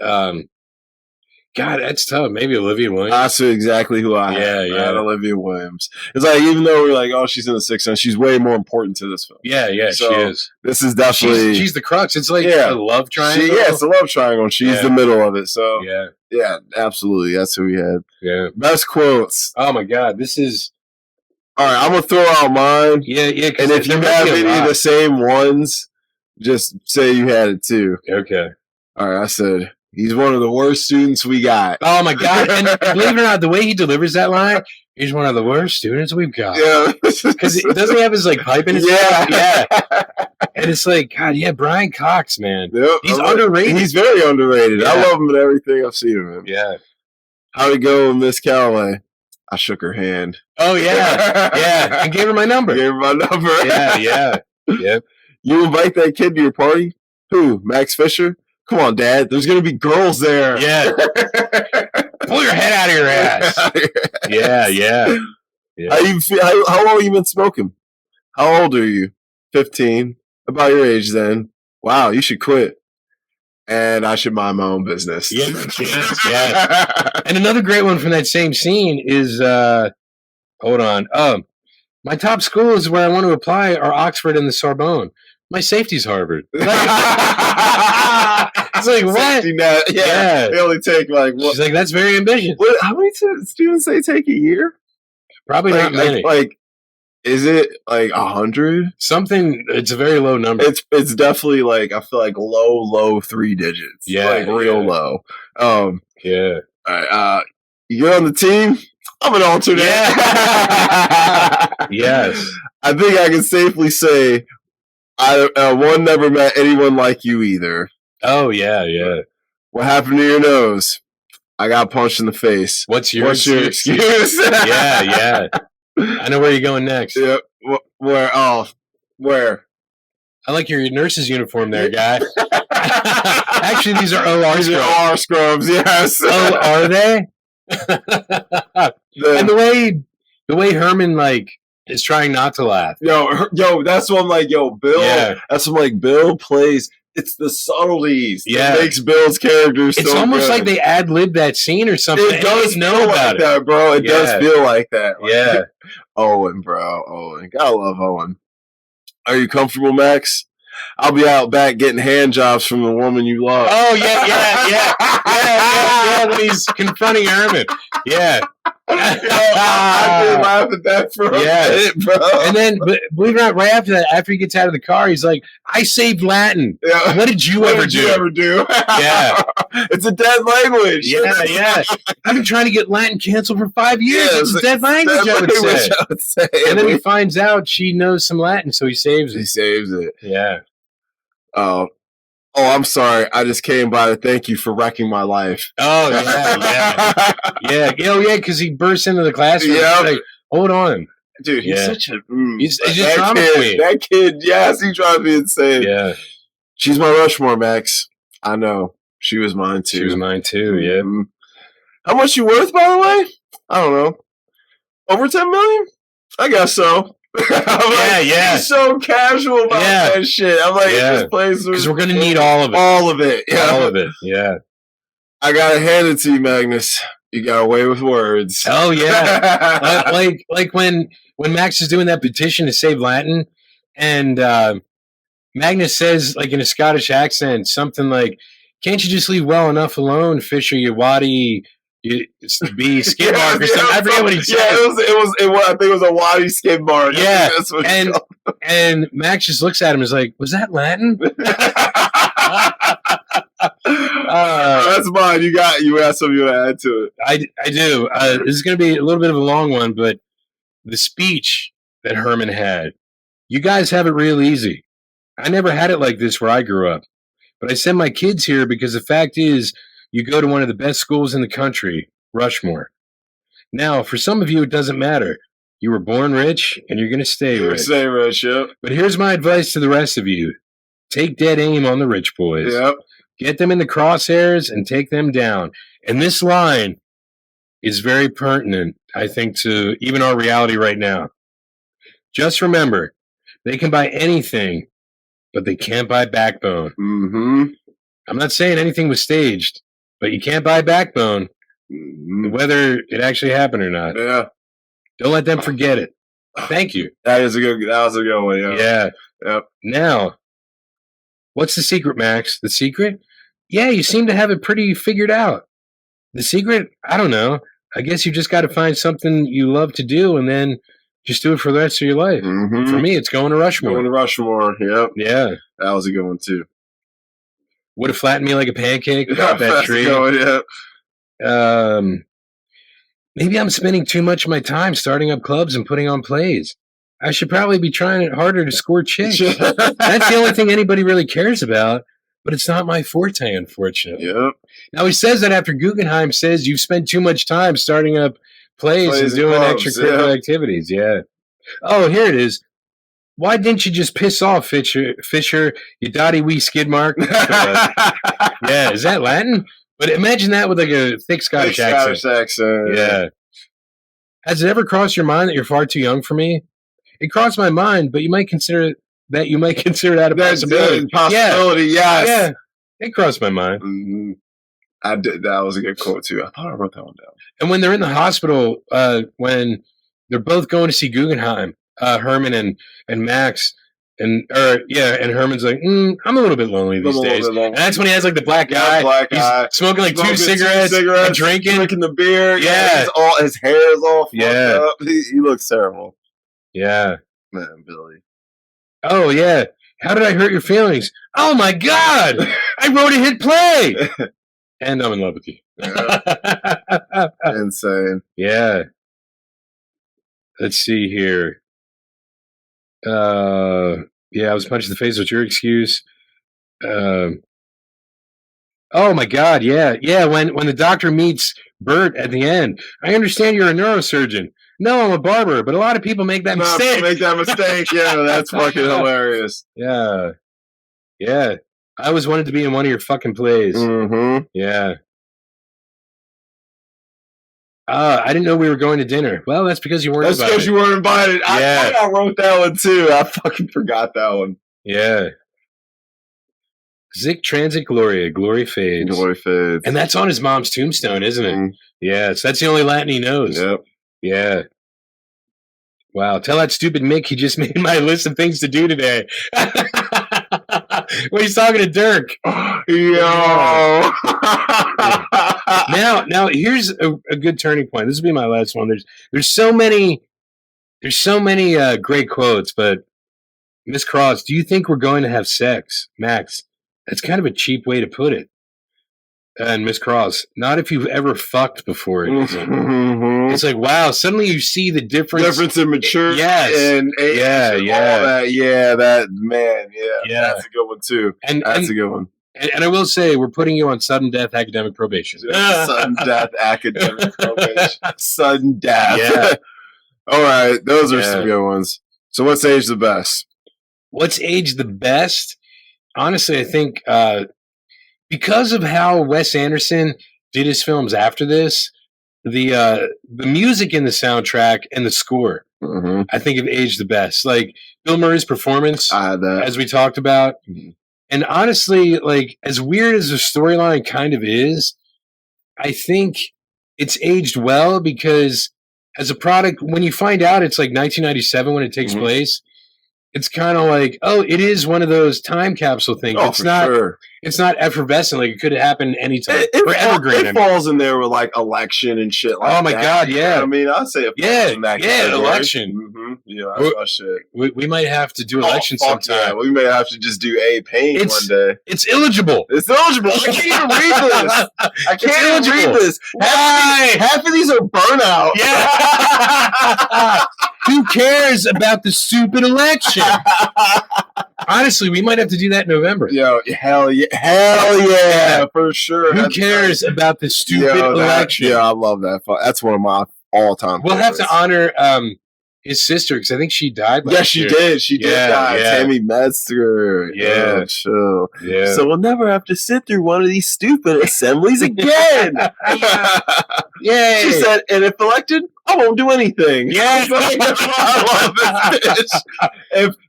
God, that's tough. Maybe Olivia Williams. That's exactly who I had. I had Olivia Williams. It's like, even though we're like, oh, she's in the Sixth Sense, she's way more important to this film. Yeah, so she is. This is definitely she's the crux. It's like a love triangle. It's a love triangle. She's the middle of it. So yeah, absolutely. That's who we had. Yeah, best quotes. Oh my God, this is. All right, I'm gonna throw out mine. Yeah. And if you have any of the same ones, just say you had it too. Okay. All right, I said, he's one of the worst students we got. Oh, my God. And believe it or not, the way he delivers that line, he's one of the worst students we've got. Yeah. Because doesn't he have his, pipe in his mouth? Yeah. And it's like, God, Brian Cox, man. Yep. He's underrated. He's very underrated. Yeah. I love him in everything I've seen of him. Yeah. How'd it go, Miss Calloway? I shook her hand. Oh, yeah. Yeah. And gave her my number. Yeah. Yep. You invite that kid to your party? Who? Max Fisher? Come on, Dad. There's going to be girls there. Yeah. Pull your head out of your ass. Yeah. How long have you been smoking? How old are you? 15. About your age then. Wow, you should quit. And I should mind my own business. Yeah. And another great one from that same scene is, hold on. My top schools where I want to apply are Oxford and the Sorbonne. My safety's Harvard. It's like, what? Yeah. They only take what? She's like, that's very ambitious. How many students they take a year? Probably not many. Is it 100? Something. It's a very low number. It's definitely I feel like low 3 digits. Yeah. Real low. Yeah. All right. You're on the team. I'm an alternate. Yeah. Yes. I think I can safely say one never met anyone like you either. Oh, yeah. What happened to your nose? I got punched in the face. What's your excuse? Yeah. I know where you're going next. Yep. Where? Oh, where? I like your nurse's uniform there, guy. Actually, these are OR These are scrubs. OR scrubs, yes. Oh, are they? And the way Herman like is trying not to laugh. Yo, that's what I'm like. Yo, Bill. Yeah. That's what I'm like. Bill plays. It's the subtleties that makes Bill's character so It's almost good. like they ad-libbed that scene or something. It does know feel about like it. that, bro. It does feel like that. Like, Yeah. Owen, bro. Owen. Gotta love Owen. Are you comfortable, Max? I'll be out back getting hand jobs from the woman you love. Oh, yeah. When he's confronting Herman. Yeah. I did laugh at that for a minute, bro. And then, believe it or not, right after that, after he gets out of the car, he's like, I saved Latin. Yeah. What did you ever do? Yeah. It's a dead language. Yeah. I've been trying to get Latin canceled for 5 years. It's a dead language, I would say. And then he finds out she knows some Latin, so he saves it. He saves it. Yeah. Oh, I'm sorry. I just came by to thank you for wrecking my life. Oh, yeah. Because he bursts into the classroom. Yeah. Like, hold on. Dude, he's such a... He's just drama queen. That kid, yes, he tried to be insane. Yeah. She's my Rushmore, Max. I know. She was mine, too. Yeah. Mm-hmm. How much you worth, by the way? I don't know. Over 10 million? I guess so. Yeah. He's so casual about that shit. I'm like, this place because we're gonna need all of it. All of it. Yeah. All of it. Yeah. I gotta hand it to you, Magnus. You got away with words. Oh yeah. like when Max is doing that petition to save Latin, and Magnus says, like in a Scottish accent, something like, "Can't you just leave well enough alone, Fisher? You waddy." Be skid mark or something. I forget what he said. Yeah, I think it was a waddy skid mark. Yeah, and Max just looks at him and is like, "Was that Latin?" That's mine. You got something to add to it. I do. This is going to be a little bit of a long one, but the speech that Herman had, you guys have it real easy. I never had it like this where I grew up, but I send my kids here because the fact is, you go to one of the best schools in the country, Rushmore. Now, for some of you, it doesn't matter. You were born rich, and you're going to stay rich. Stay rich, yep. But here's my advice to the rest of you. Take dead aim on the rich boys. Yep. Get them in the crosshairs and take them down. And this line is very pertinent, I think, to even our reality right now. Just remember, they can buy anything, but they can't buy backbone. Mm-hmm. I'm not saying anything was staged. But you can't buy backbone, whether it actually happened or not. Yeah. Don't let them forget it. Thank you. That was a good one, yeah. Yeah. Yep. Now, what's the secret, Max? The secret? Yeah, you seem to have it pretty figured out. The secret? I don't know. I guess you just got to find something you love to do and then just do it for the rest of your life. Mm-hmm. For me, it's going to Rushmore. Going to Rushmore, yep. Yeah. That was a good one, too. Would have flattened me like a pancake about that tree. Going, yeah. Maybe I'm spending too much of my time starting up clubs and putting on plays. I should probably be trying it harder to score chicks. That's the only thing anybody really cares about, but it's not my forte, unfortunately. Yep. Now, he says that after Guggenheim says you've spent too much time starting up plays and doing extracurricular activities. Yeah. Oh, here it is. Why didn't you just piss off, Fisher, you dotty wee skid mark? Yeah, is that Latin? But imagine that with like a thick Scottish accent. Yeah. Has it ever crossed your mind that you're far too young for me? It crossed my mind, but you might consider that a possibility. Possibility, yes. Yeah, it crossed my mind. Mm-hmm. I did. That was a good quote too. I thought I wrote that one down. And when they're in the hospital, when they're both going to see Guggenheim, Herman and Max, and Herman's like, I'm a little bit lonely these days. And that's when he has like the black guy. He's smoking like two cigarettes and drinking the beer. Yeah, his hair is all fucked up. He looks terrible. Yeah, man, Billy. Oh yeah. How did I hurt your feelings? Oh my God! I wrote a hit play, and I'm in love with you. Yeah. Insane. Yeah. Let's see here. Yeah, I was punched in the face. What's your excuse? Oh my God, yeah. When the doctor meets Bert at the end, I understand you're a neurosurgeon. No, I'm a barber, but a lot of people make that mistake. Make that mistake. Yeah, that's fucking hilarious. Yeah. I always wanted to be in one of your fucking plays. Mm-hmm. Yeah. I didn't know we were going to dinner. Well, that's because you weren't invited. That's because you weren't invited. Yeah. I wrote that one too. I fucking forgot that one. Yeah. Zic transit gloria, glory fades. Glory fades. And that's on his mom's tombstone, isn't it? Mm. Yeah, so that's the only Latin he knows. Yep. Yeah. Wow, tell that stupid Mick he just made my list of things to do today. Well, he's talking to Dirk. Yo. Now here's a good turning point. This will be my last one. There's so many great quotes, but Miss Cross, do you think we're going to have sex, Max? That's kind of a cheap way to put it. And Miss Cross, not if you've ever fucked before. Mm-hmm. It's like, wow, suddenly you see the difference in maturity and age and all that. Yeah, that, man, yeah. That's a good one, too. That's a good one. And I will say, we're putting you on sudden death academic probation. Sudden death academic probation. Sudden death. Yeah. All right, those are some good ones. So what's aged the best? What's aged the best? Honestly, I think because of how Wes Anderson did his films after this, the music in the soundtrack and the score, I think have aged the best. Like Bill Murray's performance, as we talked about. Mm-hmm. And honestly, like as weird as the storyline kind of is, I think it's aged well because as a product, when you find out it's like 1997 when it takes place, it's kind of like, oh, it is one of those time capsule things. Oh, it's not effervescent like it could happen anytime. It falls in there with like election and shit like that. Oh my God, yeah. I mean, I'd say it falls in that category. Election. Mm-hmm. Yeah, that's my shit. We might have to do election sometime. Yeah, we may have to just do A Pain one day. It's illegible. It's illegible. I can't even read this. I can't even read this. Why? Half of these are burnout. Yeah. Who cares about the stupid election? Honestly, we might have to do that in November. Yo, hell yeah, for sure. Who cares about the stupid election? Yeah, I love that. That's one of my all-time favorites. We'll have to honor his sister because I think she died last year. She did die. Tammy Metzger. Yeah. Chill. Yeah. So we'll never have to sit through one of these stupid assemblies again. Yay. She said, and if elected, I won't do anything. Yeah. I love this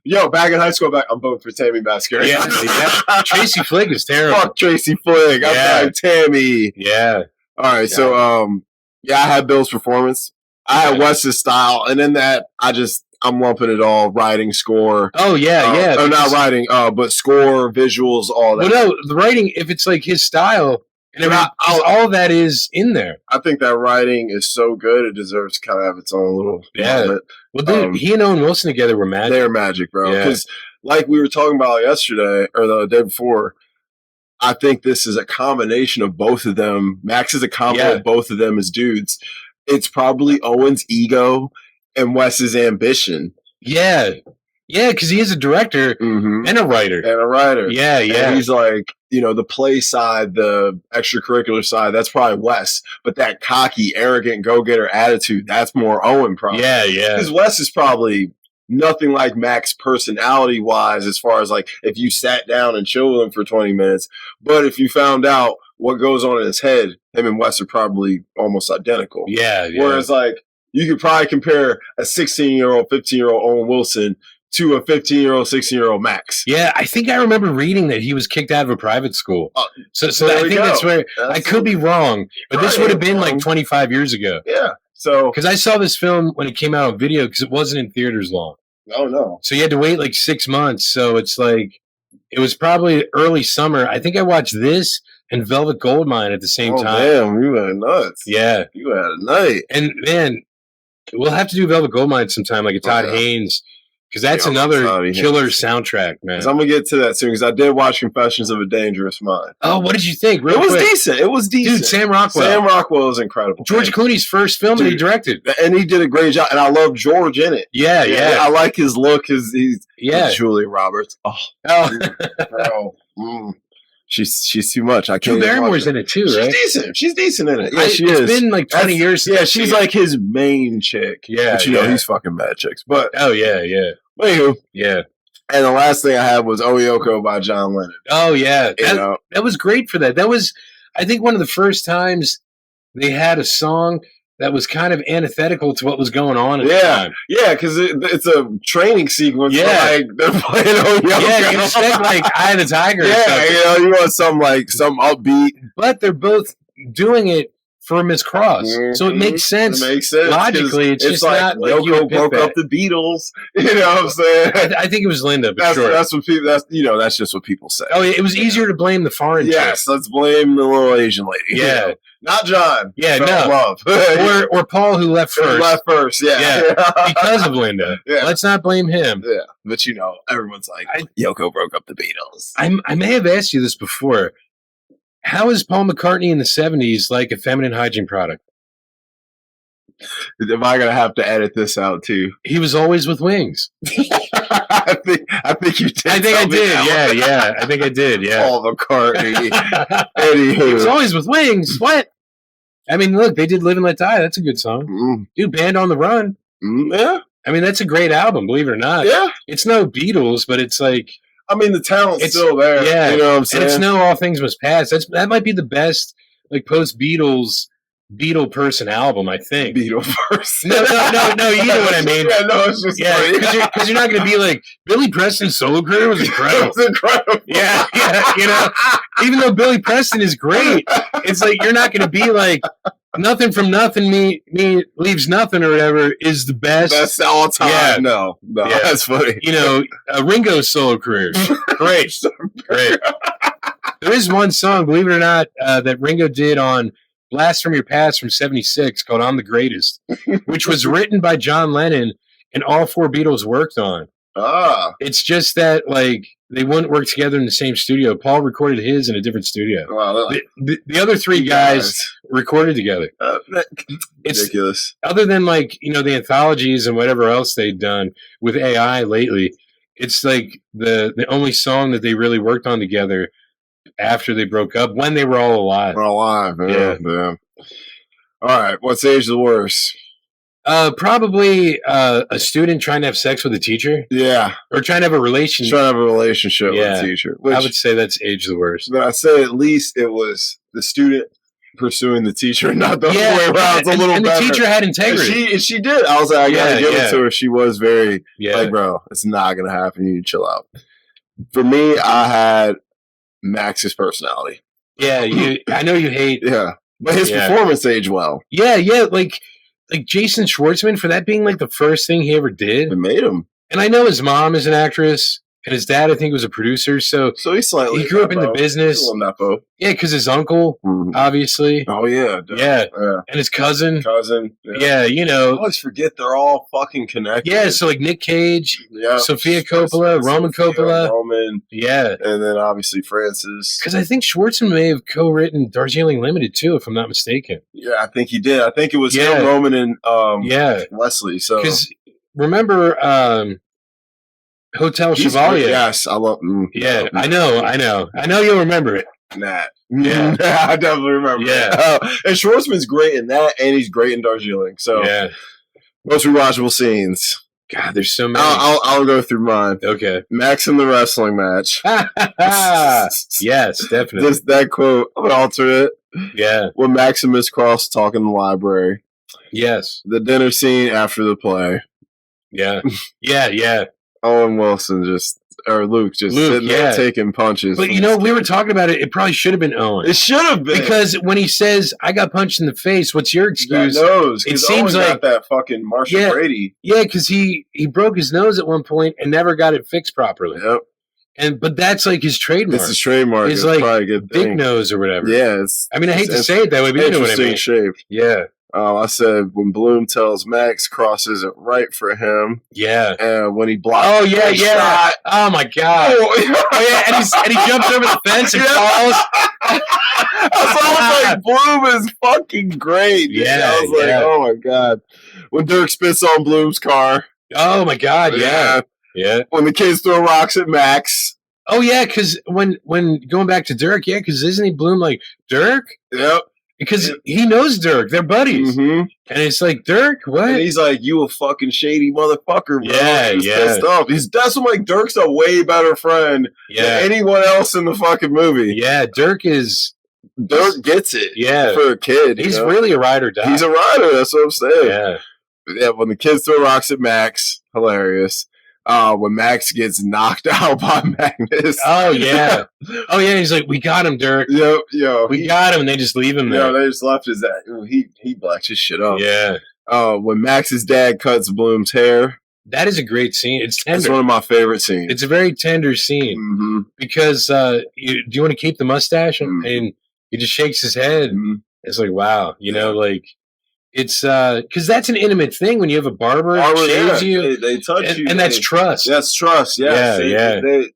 bitch. Back in high school, I'm voting for Tammy Metzger. Yeah. Tracy Flick is terrible. Fuck Tracy Flick. I'm like, Tammy. Yeah. All right. So, I had Bill's performance. I had Wes's style, and in that, I'm lumping it all: writing, score. Oh yeah. Oh, not writing, but score, visuals, all that. Well, no, the writing, if it's like his style, and all of that is in there. I think that writing is so good; it deserves to kind of have its own little moment. Well, dude, he and Owen Wilson together were magic. They're magic, bro. Because, like we were talking about yesterday or the day before, I think this is a combination of both of them. Max is a combo of both of them as dudes. It's probably Owen's ego and Wes's ambition. Yeah, because he is a director and a writer. Yeah. And he's like, the play side, the extracurricular side, that's probably Wes. But that cocky, arrogant, go-getter attitude, that's more Owen probably. Yeah. Because Wes is probably nothing like Max personality-wise as far as like if you sat down and chilled with him for 20 minutes. But if you found out what goes on in his head, him and Wes are probably almost identical. Yeah. Whereas, like, you could probably compare a 16-year-old, 15-year-old Owen Wilson to a 15-year-old, 16-year-old Max. Yeah, I think I remember reading that he was kicked out of a private school. So I think that's where I could be wrong, but this would have been like 25 years ago. Yeah. So because I saw this film when it came out on video because it wasn't in theaters long. Oh no! So you had to wait like 6 months. So it's like it was probably early summer. I think I watched this and Velvet Goldmine at the same time. Damn, you went nuts. Yeah, you had a night. And man, we'll have to do Velvet Goldmine sometime, like a Todd Haynes Because that's another killer soundtrack, man. I'm going to get to that soon because I did watch Confessions of a Dangerous Mind. Oh, what did you think? It was decent. It was decent. Dude, Sam Rockwell. Sam Rockwell is incredible. George Clooney's first film that he directed. And he did a great job. And I love George in it. Yeah. I like his look. He's Julia Roberts. Bro. She's too much. I can't. Drew Barrymore's in it too, right? She's decent in it. Yeah, she is. It's been like 20 years. Yeah, she's like his main chick. Yeah, but you know he's fucking bad chicks. But yeah. Anywho, yeah. And the last thing I had was Oyoko by John Lennon. Oh yeah, that was great for that. That was, I think, one of the first times they had a song that was kind of antithetical to what was going on at the time. Yeah, because it's a training sequence. Yeah, like they're playing Oyoko. Yeah, you expect like Eye of the Tiger. Yeah, you want some upbeat. But they're both doing it for Miss Cross, so it makes sense. It makes sense logically. It's just like not like Yoko broke up the Beatles. You know what I'm saying? I think it was Linda, but that's what people. That's just what people say. Oh, it was easier to blame the foreign. Yes, let's blame the little Asian lady. Yeah. Not John. Yeah, no. Love. or Paul, who left first. Yeah. Because of Linda. Yeah. Let's not blame him. Yeah. But everyone's like, Yoko broke up the Beatles. I may have asked you this before. How is Paul McCartney in the 70s like a feminine hygiene product? Am I gonna have to edit this out too? He was always with wings. I think you did. I think I did. Yeah. I think I did. Yeah. Paul McCartney. Anywho, he was always with wings. What? I mean, look, they did "Live and Let Die." That's a good song. Dude, "Band on the Run." Yeah. I mean, that's a great album. Believe it or not. Yeah. It's no Beatles, but it's like. I mean, the talent's still there. Yeah. You know what I'm saying? And it's no All Things Must Pass. That might be the best like post Beatle person album, I think. Beatle person. No, you know what I mean. Yeah, no, it's just funny. Because you're not going to be like, Billy Preston's solo career was incredible. It was incredible. Yeah, even though Billy Preston is great, it's like you're not going to be like, Nothing from Nothing me leaves nothing or whatever is the best. That's all time. Yeah. No, that's funny. Ringo's solo career. Great. There is one song, believe it or not, that Ringo did on Blast from Your Past from 76 called I'm the Greatest, which was written by John Lennon and all four Beatles worked on. It's just that like they wouldn't work together in the same studio. Paul recorded his in a different studio. Wow, the other three guys recorded together. It's ridiculous. Other than like, the anthologies and whatever else they've done with AI lately, it's like the only song that they really worked on together after they broke up when they were all alive. Yeah. All right. What's age the worst? Probably a student trying to have sex with a teacher. Yeah. Or trying to have a relationship. With a teacher. Which, I would say that's age the worst. But I'd say at least it was the student pursuing the teacher, not the other way around. It's a little better. And the teacher had integrity. And she did. I was like, I gotta give it to her. She was very like, bro, it's not gonna happen. You need to chill out. For me, I had Max's personality. Yeah, I know you hate. Yeah. But his performance aged well. Yeah, like Jason Schwartzman, for that being like the first thing he ever did. It made him. And I know his mom is an actress, and his dad, I think, was a producer. So he grew up in the business. Yeah, because his uncle, obviously. Oh, yeah. Yeah. And his cousin. Yeah, I always forget they're all fucking connected. Yeah, so like Nick Cage, Sofia Coppola, Roman Coppola. Yeah. And then obviously Francis. Because I think Schwartzman may have co-written Darjeeling Limited, too, if I'm not mistaken. Yeah, I think he did. I think it was him, Roman, and Leslie. So because remember Hotel Chevalier? Yes, I love. I know you'll remember it. Nah. Yeah, I definitely remember. Yeah, and Schwartzman's great in that, and he's great in Darjeeling. So most rewatchable scenes. God, there's so many. I'll go through mine. Okay, Max in the wrestling match. Yes, definitely. That quote. I'm gonna alter it. Yeah, when Max and Miss Cross talk in the library. Yes, the dinner scene after the play. Yeah. Owen Wilson Luke sitting there taking punches. But we were talking about it. It probably should have been Owen. It should have been. Because when he says, I got punched in the face, what's your excuse? It seems Owen got that fucking Marcia Brady. Yeah, because he broke his nose at one point and never got it fixed properly. Yep. But that's like his trademark. It's his trademark. It's like big nose or whatever. Yeah. I hate to say it that way, but you know what I mean. Shape. Yeah. I said when Bloom tells Max Cross isn't right for him. Yeah. And when he blocks shot. Oh my god. And he jumps over the fence and falls. I was like, Bloom is fucking great. Yeah. I was like, oh my god. When Dirk spits on Bloom's car. Oh my god, yeah. When the kids throw rocks at Max. Oh yeah, because when going back to Dirk, because isn't he Bloom like Dirk? Yep. Because he knows Dirk, they're buddies, and it's like Dirk, what? And he's like, "You a fucking shady motherfucker, bro." Yeah, he's pissed off. That's what like Dirk's a way better friend than anyone else in the fucking movie. Yeah, Dirk gets it. Yeah, for a kid, he's really a ride or die. He's a rider. That's what I'm saying. Yeah. When the kids throw rocks at Max, hilarious. When Max gets knocked out by Magnus. Oh yeah. He's like, "We got him, Dirk. We got him." And they just leave him there. They just left his dad. He blacks his shit up. Yeah. When Max's dad cuts Bloom's hair. That is a great scene. It's tender. It's one of my favorite scenes. It's a very tender scene because do you want to keep the mustache? And he just shakes his head. It's like, wow, like. It's because that's an intimate thing when you have a barber shaves you. They touch you, and that's trust. That's trust. Yeah.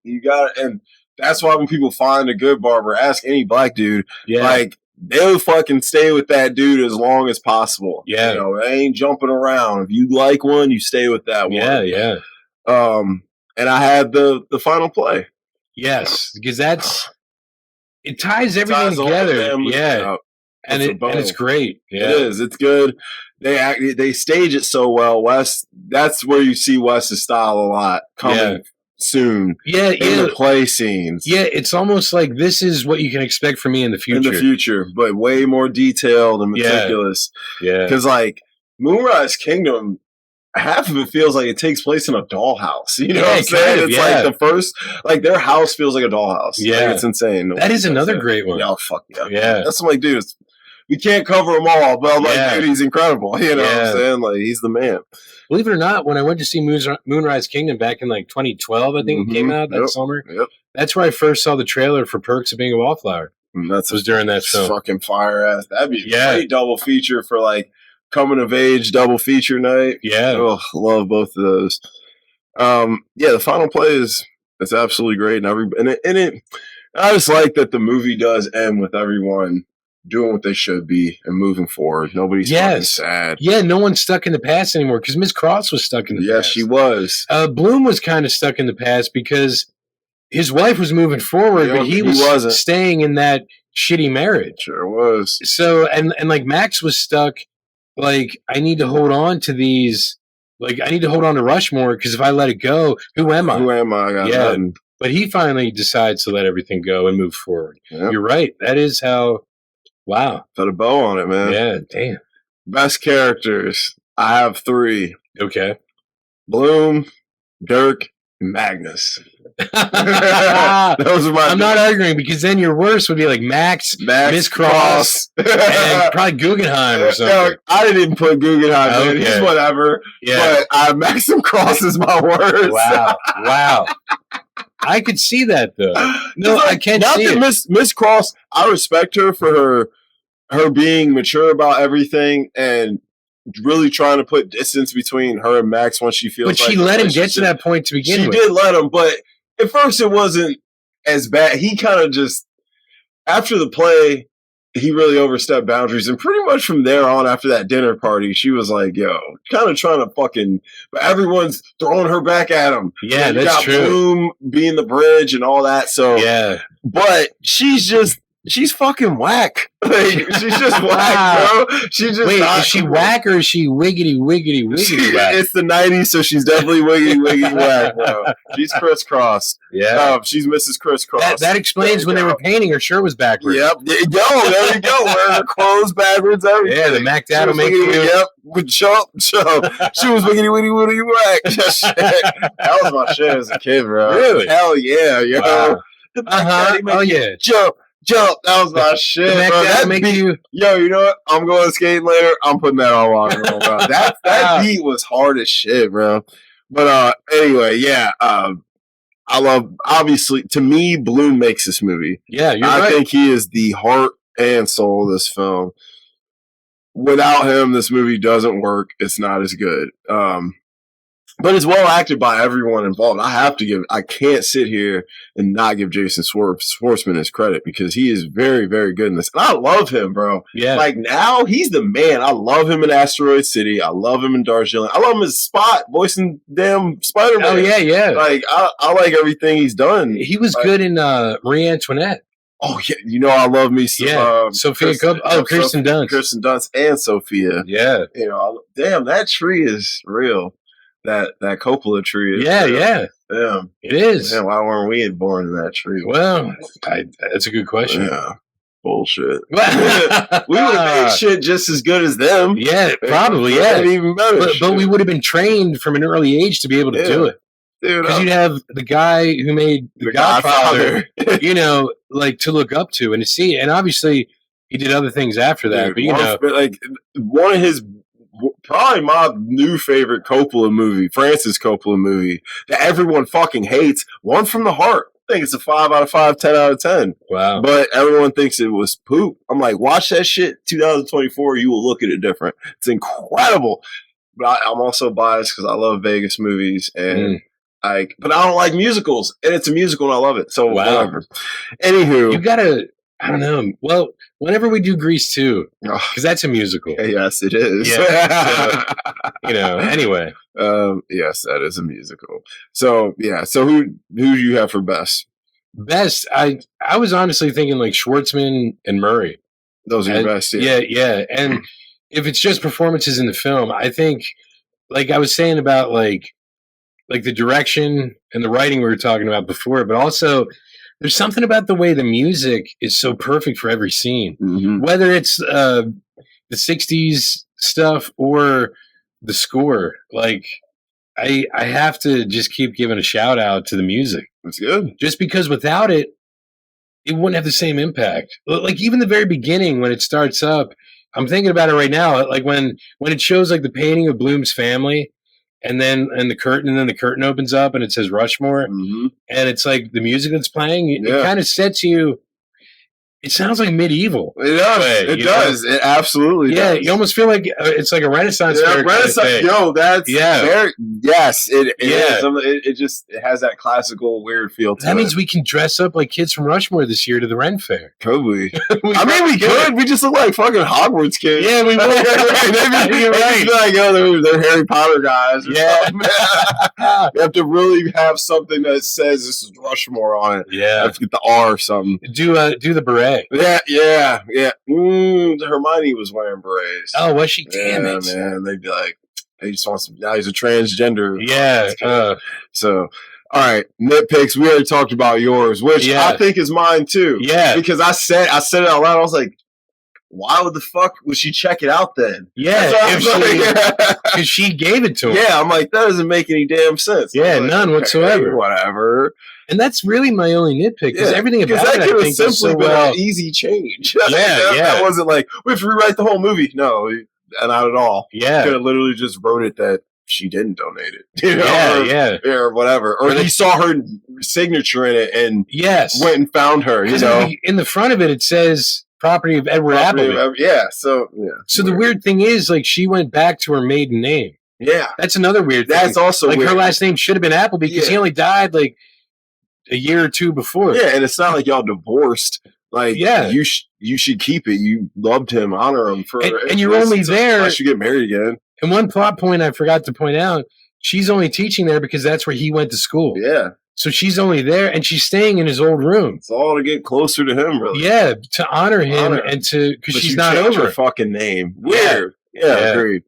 You got it, and that's why when people find a good barber, ask any black dude. Like they'll fucking stay with that dude as long as possible. Yeah, they ain't jumping around. If you like one, you stay with that one. Yeah. And I had the final play. Yes, because it ties everything together. Yeah. And it's great. Yeah. It is. It's good. They stage it so well. Wes, that's where you see Wes's style a lot coming soon. Yeah, in the play scenes. Yeah, it's almost like this is what you can expect from me in the future. But way more detailed and meticulous. Yeah. Because like Moonrise Kingdom, half of it feels like it takes place in a dollhouse. You know what I'm saying? It's like the first, like their house feels like a dollhouse. Yeah. Like, it's insane. That is another great one. Oh, fuck yeah. Yeah. That's like, dude, we can't cover them all, but I'm like, dude, he's incredible. You know what I'm saying? Like, he's the man. Believe it or not, when I went to see Moonrise Kingdom back in like 2012, I think it came out that summer. Yep. That's where I first saw the trailer for Perks of Being a Wallflower. Was during that film. Fucking fire ass. That'd be a great double feature for like coming of age double feature night. Yeah. Oh, love both of those. The final play it's absolutely great, and I just like that the movie does end with everyone doing what they should be and moving forward. Nobody's fucking sad. Yeah, no one's stuck in the past anymore because Miss Cross was stuck in the past. Yes, she was. Bloom was kind of stuck in the past because his wife was moving forward, but he wasn't staying in that shitty marriage. Sure was. So, and like Max was stuck, like, I need to hold on to these, like, I need to hold on to Rushmore because if I let it go, who am I? I got nothing. But he finally decides to let everything go and move forward. Yep. You're right. That is how. Wow. Put a bow on it, man. Yeah, damn. Best characters. I have 3. Okay. Bloom, Dirk, Magnus. Those are my. I'm not arguing because then your worst would be like Max Miss Cross, and probably Guggenheim or something. No, I didn't even put Guggenheim in. He's whatever. Yeah. But Max and Cross is my worst. Wow. I could see that though. No, I can't see it. Miss Cross, I respect her for her being mature about everything and really trying to put distance between her and Max once she feels. But she let him get to that point to begin with. She did let him, but at first it wasn't as bad. He kind of just after the play, he really overstepped boundaries, and pretty much from there on, after that dinner party, she was like, "Yo, kind of trying to fucking." But everyone's throwing her back at him. Yeah, that's true. Bloom being the bridge and all that. So yeah, but she's fucking whack. Like, she's just whack, bro. She's just is she whack or is she wiggity whack? It's the 90s, so she's definitely wiggity whack, bro. She's crisscrossed. Yeah. She's Mrs. Crisscross. That explains when they were painting, her shirt was backwards. Yep. There you go. Wearing her clothes backwards, everything. Yeah, the Mac Dad will make you. Yep. With chump. She was wiggity whack. That was my shit as a kid, bro. Really? Hell yeah, yo. Wow. Oh, yeah. Jump. That was my shit, bro. That make beat, you. Yo, you know what? I'm going skating later. I'm putting that all on, bro. That beat was hard as shit, bro. But anyway, yeah. I love, obviously, to me, Bloom makes this movie. Yeah, you're right. I think he is the heart and soul of this film. without him, this movie doesn't work. It's not as good. But it's well acted by everyone involved. I can't sit here and not give Jason Schwartzman his credit because he is very, very good in this. And I love him, bro. Yeah. Like now he's the man. I love him in Asteroid City. I love him in Darjeeling. I love him as Spot voicing damn Spider-Man. Oh yeah. Like I like everything he's done. He was good in Marie Antoinette. Oh yeah, I love me some Sophia Coppola. Oh, Kirsten Dunst. Kirsten Dunst and Sophia. Yeah. Damn, that tree is real. That Coppola tree is real. Yeah. Damn. It is. Man, why weren't we born in that tree? Well, that's a good question. Yeah. Bullshit. We would have made shit just as good as them. Yeah, probably, yeah. Even better. But we would have been trained from an early age to be able to do it. Because you'd have the guy who made The Godfather, like to look up to and to see. And obviously, he did other things after that. Dude, but like one of his, probably my new favorite Coppola movie, Francis Coppola movie, that everyone fucking hates, One from the Heart. I think it's a 5 out of 5, 10 out of 10. Wow. But everyone thinks it was poop. I'm like, watch that shit 2024, you will look at it different. It's incredible. But I'm also biased because I love Vegas movies and but I don't like musicals, and it's a musical, and I love it. So whatever. Anywho, you gotta. I don't know. Well, whenever we do Grease 2, because that's a musical. Yes, it is. Yeah. So, anyway. Yes, that is a musical. So yeah. So who do you have for best? Best, I was honestly thinking like Schwartzman and Murray. Those are your best. Yeah. And if it's just performances in the film, I think, like I was saying about like the direction and the writing we were talking about before, but also there's something about the way the music is so perfect for every scene, whether it's the 60s stuff or the score. Like I have to just keep giving a shout out to the music. That's good. Just because without it, it wouldn't have the same impact. Like even the very beginning when it starts up, I'm thinking about it right now. Like when it shows like the painting of Bloom's family, and then the curtain opens up and it says Rushmore, and it's like the music that's playing. It kind of sets you. It sounds like medieval. It does. It does. It absolutely does. Yeah, you almost feel like it's like a Renaissance fair. Renaissance. Yo, that's very, yes. It is. It has that classical weird feel to it. That means we can dress up like kids from Rushmore this year to the Ren Fair. Could we? We could. We just look like fucking Hogwarts kids. Yeah, we would. You're right. Like, they're Harry Potter guys. Yeah. You have to really have something that says this is Rushmore on it. Yeah. You have to get the R or something. Do the beret. Yeah. Hermione was wearing berets. Oh, was she? Damn it, man. They'd be like, he just wants to. Now he's a transgender. Yeah. So, all right, nitpicks. We already talked about yours, which I think is mine too. Yeah, because I said it out loud. I was like, why would the fuck would she check it out then? Yeah, because she gave it to him. Yeah, I'm like, that doesn't make any damn sense. Yeah, none whatsoever. Whatever. And that's really my only nitpick because everything about that it, I think, was simply an easy change. That wasn't like we have to rewrite the whole movie. No, not at all. Yeah, could have literally just wrote it that she didn't donate it. Or whatever. Or he saw her signature in it and went and found her. In the front of it, it says property of Edward Appleby. So the weird thing is, like, she went back to her maiden name. Yeah, that's another weird thing. That's also like weird. Her last name should have been Appleby because he only died like a year or two before. Yeah, and it's not like y'all divorced. Like, you should keep it. You loved him, honor him for. And you're only there. I should get married again. And one plot point I forgot to point out: she's only teaching there because that's where he went to school. Yeah. So she's only there, and she's staying in his old room. It's all to get closer to him, really. Yeah, to honor him and to because she's not over her fucking name. Weird. Yeah, agreed.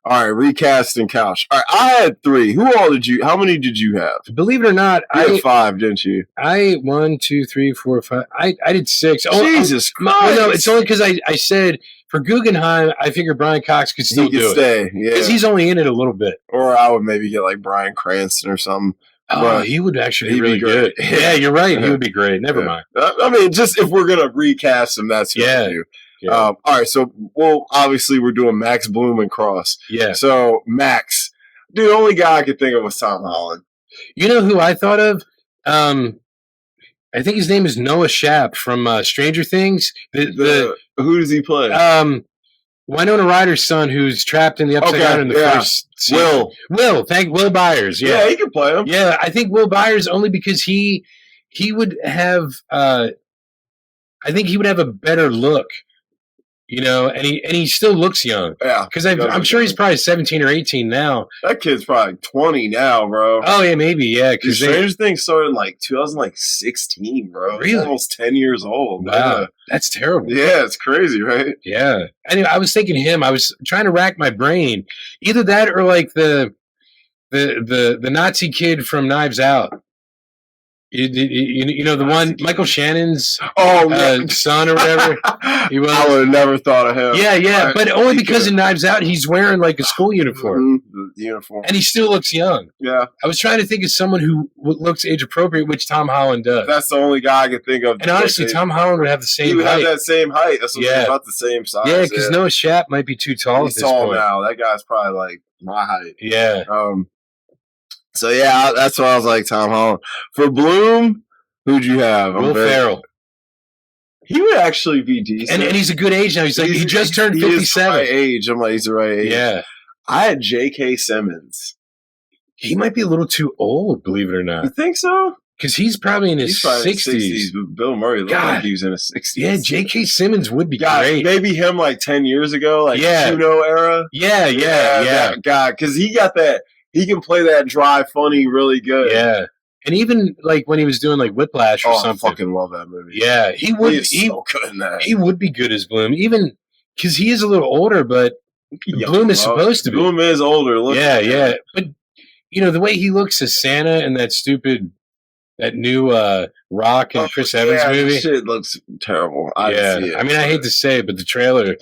All right, recast and couch. All right, I had 3. How many did you have? Believe it or not, you had 5, didn't you? 1, 2, 3, 4, 5. I did 6. Jesus Christ! No, it's only because I said for Guggenheim, I figured Brian Cox could still do it. Because he's only in it a little bit. Or I would maybe get like Bryan Cranston or something. Oh, he would actually be really good. Yeah, you're right. He would be great. Never mind. I mean, just if we're gonna recast him, that's what I do. Yeah. All right, so obviously we're doing Max Bloom and Cross. Yeah. So Max, the only guy I could think of was Tom Holland. You know who I thought of? I think his name is Noah Schnapp from Stranger Things. Who does he play? Winona Ryder's son, who's trapped in the Upside Down in the first season. Will Byers. Yeah, he can play him. Yeah, I think Will Byers only because he would have. I think he would have a better look. And he still looks young. Yeah, because I'm sure he's probably 17 or 18 now. That kid's probably 20 now, bro. Oh yeah, maybe yeah. Because Stranger Things started in like 2016, bro. Really, it's almost 10 years old. Wow, that's terrible. Yeah, it's crazy, right? Yeah. Anyway, I was thinking him. I was trying to rack my brain, either that or like the Nazi kid from Knives Out. The one Michael Shannon's son or whatever he was. I would have never thought of him. Yeah, but only because in Knives Out he's wearing like a school uniform. The uniform, and he still looks young. Yeah, I was trying to think of someone who looks age appropriate, which Tom Holland does. That's the only guy I could think of. And honestly, Tom Holland would have the same. He would height. have that same height. That's about the same size. Yeah, because Noah Schnapp might be too tall. He's tall now. That guy's probably like my height. Yeah. So yeah, that's why I was like Tom Holland. For Bloom, who'd you have? Will Ferrell. He would actually be decent, and he's a good age now. He just turned 57. He's the right age. I'm like, he's the right age. Yeah. I had J.K. Simmons. He might be a little too old, believe it or not. You think so? Because he's probably in his 60s. But Bill Murray looked like he was in his 60s. Yeah, J.K. Simmons would be great. Maybe him like 10 years ago, like Juno era. Yeah. God, because he got that. He can play that dry, funny, really good. Yeah. And even like when he was doing like Whiplash or something. I fucking love that movie. Yeah, he would. He so good in that. He would be good as Bloom, even because he is a little older. But Bloom is supposed to be. Bloom is older. Yeah. But the way he looks as Santa in that new Rock and Chris Evans movie. That shit looks terrible. I hate to say it, but the trailer.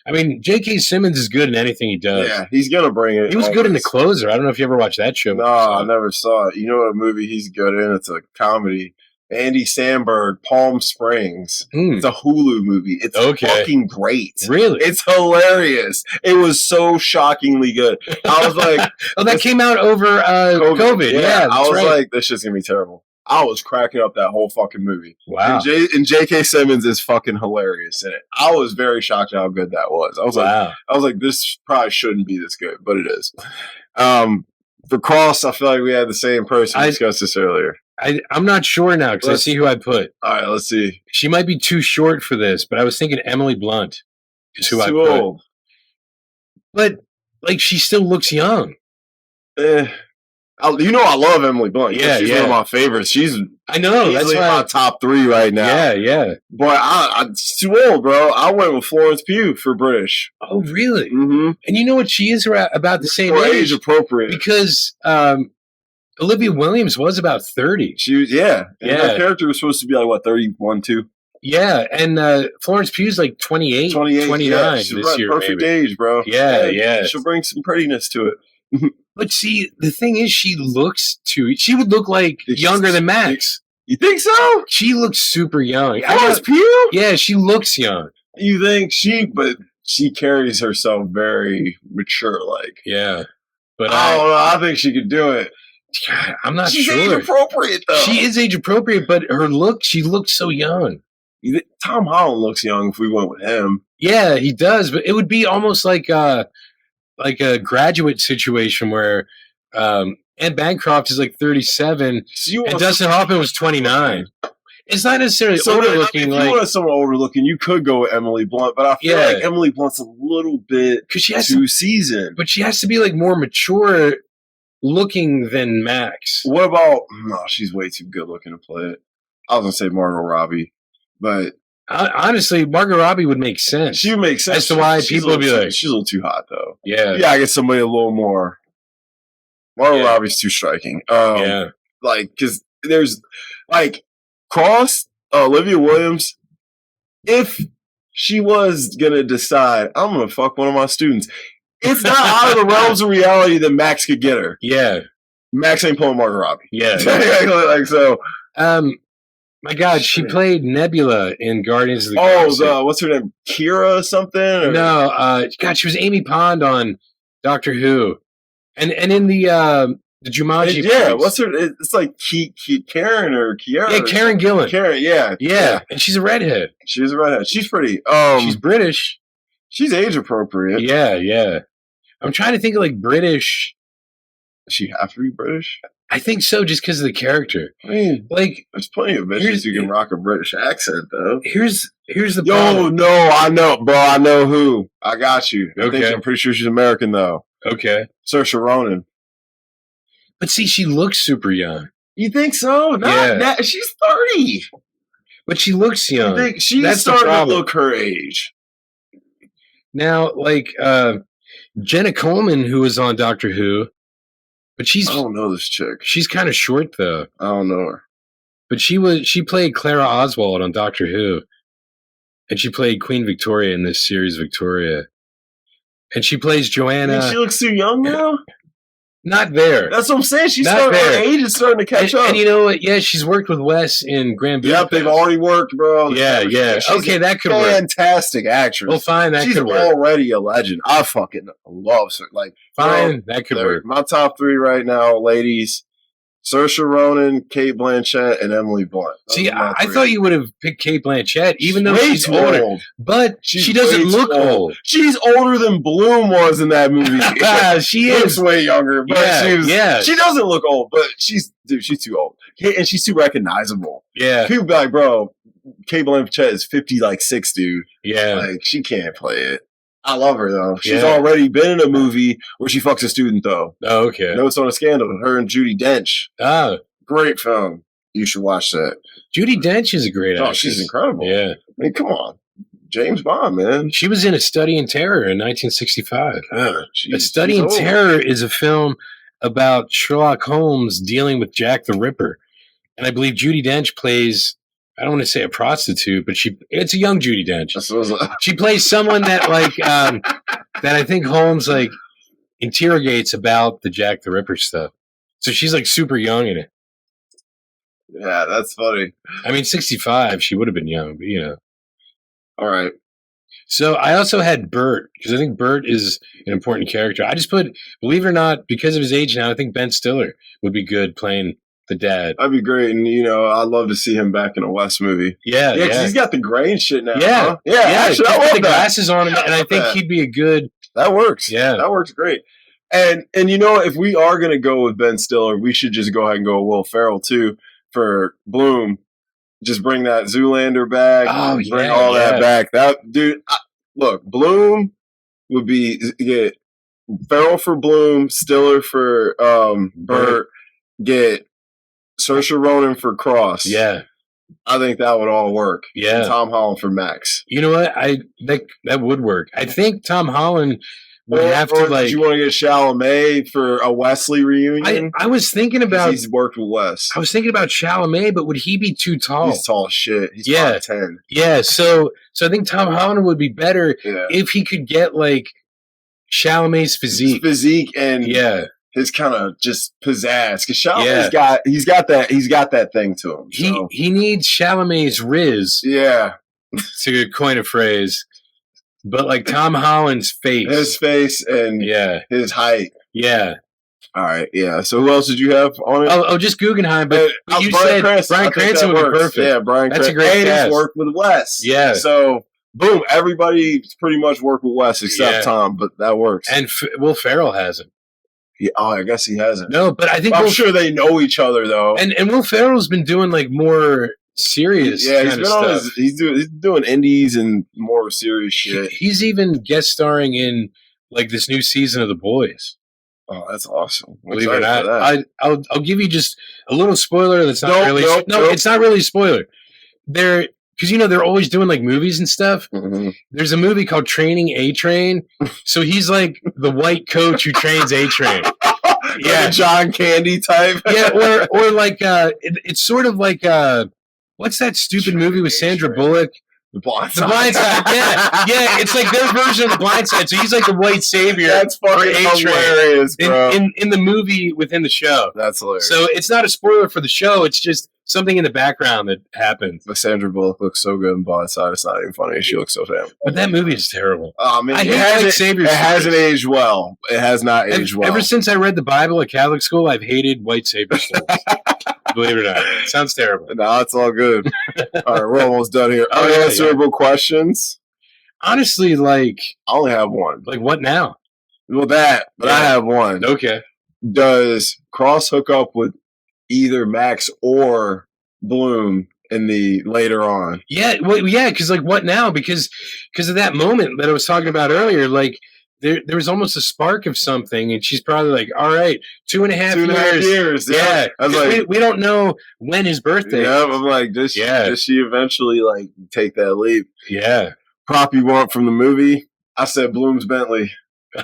I mean, J.K. Simmons is good in anything he does. Yeah, he's going to bring it. He was good in The Closer. I don't know if you ever watched that show. No, I never saw it. You know what movie he's good in? It's a comedy. Andy Samberg, Palm Springs. It's a Hulu movie. It's fucking great. Really? It's hilarious. It was so shockingly good. I was like... that came out over COVID. Yeah, I was like, this shit's going to be terrible. I was cracking up that whole fucking movie. Wow. And J.K. Simmons is fucking hilarious in it. I was very shocked at how good that was. I was like, this probably shouldn't be this good, but it is. For Cross, I feel like we had the same person. We discussed this earlier. I'm not sure now because I see who I put. All right, let's see. She might be too short for this, but I was thinking Emily Blunt is who I put. Old. But like, she still looks young. I love Emily Blunt. Yeah, she's one of my favorites. I know that's why my top 3 right now. Yeah. Boy, I'm too old, bro. I went with Florence Pugh for British. Oh, really? Mm-hmm. And you know what? She is about the same age appropriate because Olivia Williams was about 30. She was, And her character was supposed to be like what, 31, 2. Yeah, and Florence Pugh's like 28, 29 this year. Perfect age, bro. Yeah. She'll bring some prettiness to it. But see, the thing is, she would look like younger than Max. You think so? She looks super young. Florence Pugh? Yeah, she looks young. You think but she carries herself very mature, like. Yeah. But I don't know. I think she could do it. God, I'm not sure. She's age appropriate, though. She is age appropriate, but her look, she looks so young. Tom Holland looks young if we went with him. Yeah, he does, but it would be almost like a Graduate situation where Anne Bancroft is like 37 and Dustin Hoffman was 29. It's not necessarily older looking. If you want someone older looking, you could go with Emily Blunt, but I feel like Emily Blunt's a little bit too seasoned. But she has to be like more mature looking than Max. What about? No, she's way too good looking to play it. I was gonna say Margot Robbie, but honestly, Margot Robbie would make sense. She would make sense. As to why people would be like, she's a little too hot, though. Yeah. I get somebody a little more. Margot Robbie's too striking. Because there's like Cross, Olivia Williams. If she was gonna decide, I'm gonna fuck one of my students, it's not out of the realms of reality that Max could get her. Yeah. Max ain't pulling Margot Robbie. Yeah. Like so. My God, she played Nebula in Guardians of the Galaxy. What's her name? Kira something? Or? No, God, she was Amy Pond on Doctor Who, and in the Jumanji. What's her? It's like Karen or Kiara. Yeah, Karen Gillan. Karen, yeah, and she's a redhead. She's a redhead. She's pretty. She's British. She's age appropriate. Yeah. I'm trying to think of like British. Does she have to be British? I think so, just because of the character. I mean, Like, there's plenty of bitches who can rock a British accent, though. here's the Yo, problem. no, I know, bro. I know who. I got you. Okay. I'm pretty sure she's American, though. Okay. Saoirse Ronan. But see, she looks super young. You think so? She's 30. But she looks young. I think she's That's starting the to problem. look her age. Now, like Jenna Coleman, who was on Doctor Who, but I don't know this chick. She's kind of short though. I don't know her. But she played Clara Oswald on Doctor Who, and she played Queen Victoria in this series, Victoria, and she plays Joanna. She looks too young now. Not there. That's what I'm saying. She's Not there. Her age is starting to catch up. And you know what? Yeah, she's worked with Wes in Grand Budapest. Yep, they've already worked, bro. Yeah. Okay, that could work. Fantastic actress. Well, fine, that could work. She's already a legend. I fucking love her. Like, fine, that could work. My top 3 right now, ladies: Saoirse Ronan, Cate Blanchett, and Emily Blunt. See, I thought you would have picked Cate Blanchett, even though she's older. Old. But she doesn't look old. She's older than Bloom was in that movie. She is way younger, but she doesn't look old. But she's too old, and she's too recognizable. Yeah, people be like, bro, Cate Blanchett is 56, dude. Yeah, like she can't play it. I love her though. She's already been in a movie where she fucks a student though. Oh, okay. Notes on a Scandal. Her and Judi Dench. Ah, great film. You should watch that. Judi Dench is a great actress. Oh, she's incredible. Yeah. I mean, come on. James Bond, man. She was in A Study in Terror in 1965. A Study in old. Terror is a film about Sherlock Holmes dealing with Jack the Ripper. And I believe Judi Dench plays, I don't want to say a prostitute, but it's a young Judi Dench. She plays someone that that I think Holmes interrogates about the Jack the Ripper stuff. So she's super young in it. Yeah, that's funny. I mean, 65, she would have been young, but All right. So I also had Bert, because I think Bert is an important character. I just put, believe it or not, because of his age now, I think Ben Stiller would be good playing the dad. That'd be great. And, I'd love to see him back in a West movie. Yeah. Yeah, because he's got the gray and shit now. Yeah. Huh? Yeah. Actually, I love the glasses on him, and I think he'd be a good. That works. Yeah. That works great. And if we are going to go with Ben Stiller, we should just go ahead and go with Will Ferrell, too, for Bloom. Just bring that Zoolander back. Bring all that back. Look, Bloom would be get Ferrell for Bloom, Stiller for Burt, get Saoirse Ronan for Cross. Yeah. I think that would all work. Yeah. And Tom Holland for Max. You know what? That would work. I think Tom Holland would have to do you want to get Chalamet for a Wesley reunion? I was thinking about. He's worked with Wes. I was thinking about Chalamet, but would he be too tall? He's tall as shit. He's 5'10". Yeah. So I think Tom Holland would be better if he could get Chalamet's physique. His physique and his kind of just pizzazz. Because Chalamet's got that thing to him. So. He needs Chalamet's riz. Yeah. To coin a phrase. But Tom Holland's face. His face and his height. Yeah. All right, yeah. So who else did you have on it? Oh, just Guggenheim. But you said Bryan Cranston would be perfect. Yeah, Bryan Cranston. That's a great cast. He's worked with Wes. Yeah. So, boom, everybody's pretty much worked with Wes except Tom, but that works. And Will Ferrell hasn't. Yeah, I guess he hasn't. No, but I think I'm sure they know each other, though. And Will Ferrell's been doing more serious he's been stuff. He's doing indies and more serious shit. He's even guest starring in this new season of The Boys. Oh, that's awesome! Believe it or not, I'll give you just a little spoiler. That's not it's not really a spoiler. Because they're always doing movies and stuff. Mm-hmm. There's a movie called Training A Train. So he's the white coach who trains A Train. Yeah, John Candy type. Yeah, or it's sort of what's that stupid movie with Sandra Bullock? The Blind Side. The Blind Side, yeah. It's their version of The Blind Side. So he's the white savior. That's fucking hilarious, bro. In the movie within the show. That's hilarious. So it's not a spoiler for the show. It's just something in the background that happens. But Sandra Bullock looks so good in Blind Side. It's not even funny. She looks so damn. But that movie is terrible. I mean, it hasn't aged well. It has not aged well. Ever since I read the Bible at Catholic school, I've hated white savior stories. Believe it or not. It sounds terrible. No, it's all good. All right, we're almost done here. Unanswerable questions. Honestly, like I only have one. what now? Well, but I have one. Okay. Does Cross hook up with either Max or Bloom in the later on? Yeah, well, yeah, because like what now? Because of that moment that I was talking about earlier, like there was almost a spark of something, and she's probably like, all right, 2.5 years. Yeah. I was like, we don't know when his birthday. Yeah, I'm like, does she eventually like take that leap? Yeah. Prop you want from the movie? I said Bloom's Bentley.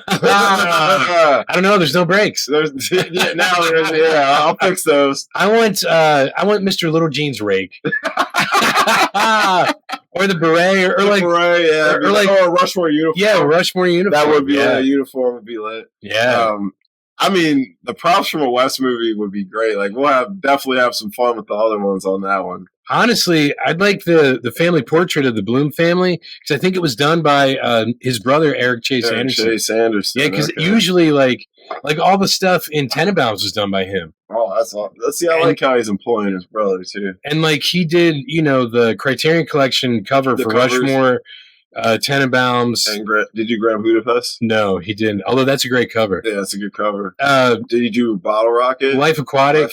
I don't know. There's no brakes. I'll fix those. I want Mr. Little Jean's rake. Or the beret, or like beret, or like a Rushmore uniform. Yeah, Rushmore uniform. That would be a uniform would be lit. Yeah. I mean, the props from a Wes movie would be great. Like we'll definitely have some fun with the other ones on that one. Honestly, I'd like the family portrait of the Bloom family because I think it was done by his brother Eric Chase Anderson. Yeah, because usually like all the stuff in Tenenbaums was done by him. Oh, that's awesome. Let's see. I like how he's employing his brother too. And like he did, the Criterion Collection cover for covers. Rushmore, Tenenbaums. And did you grab Budapest? No, he didn't. Although that's a great cover. Yeah, that's a good cover. Did he do Bottle Rocket? Life Aquatic.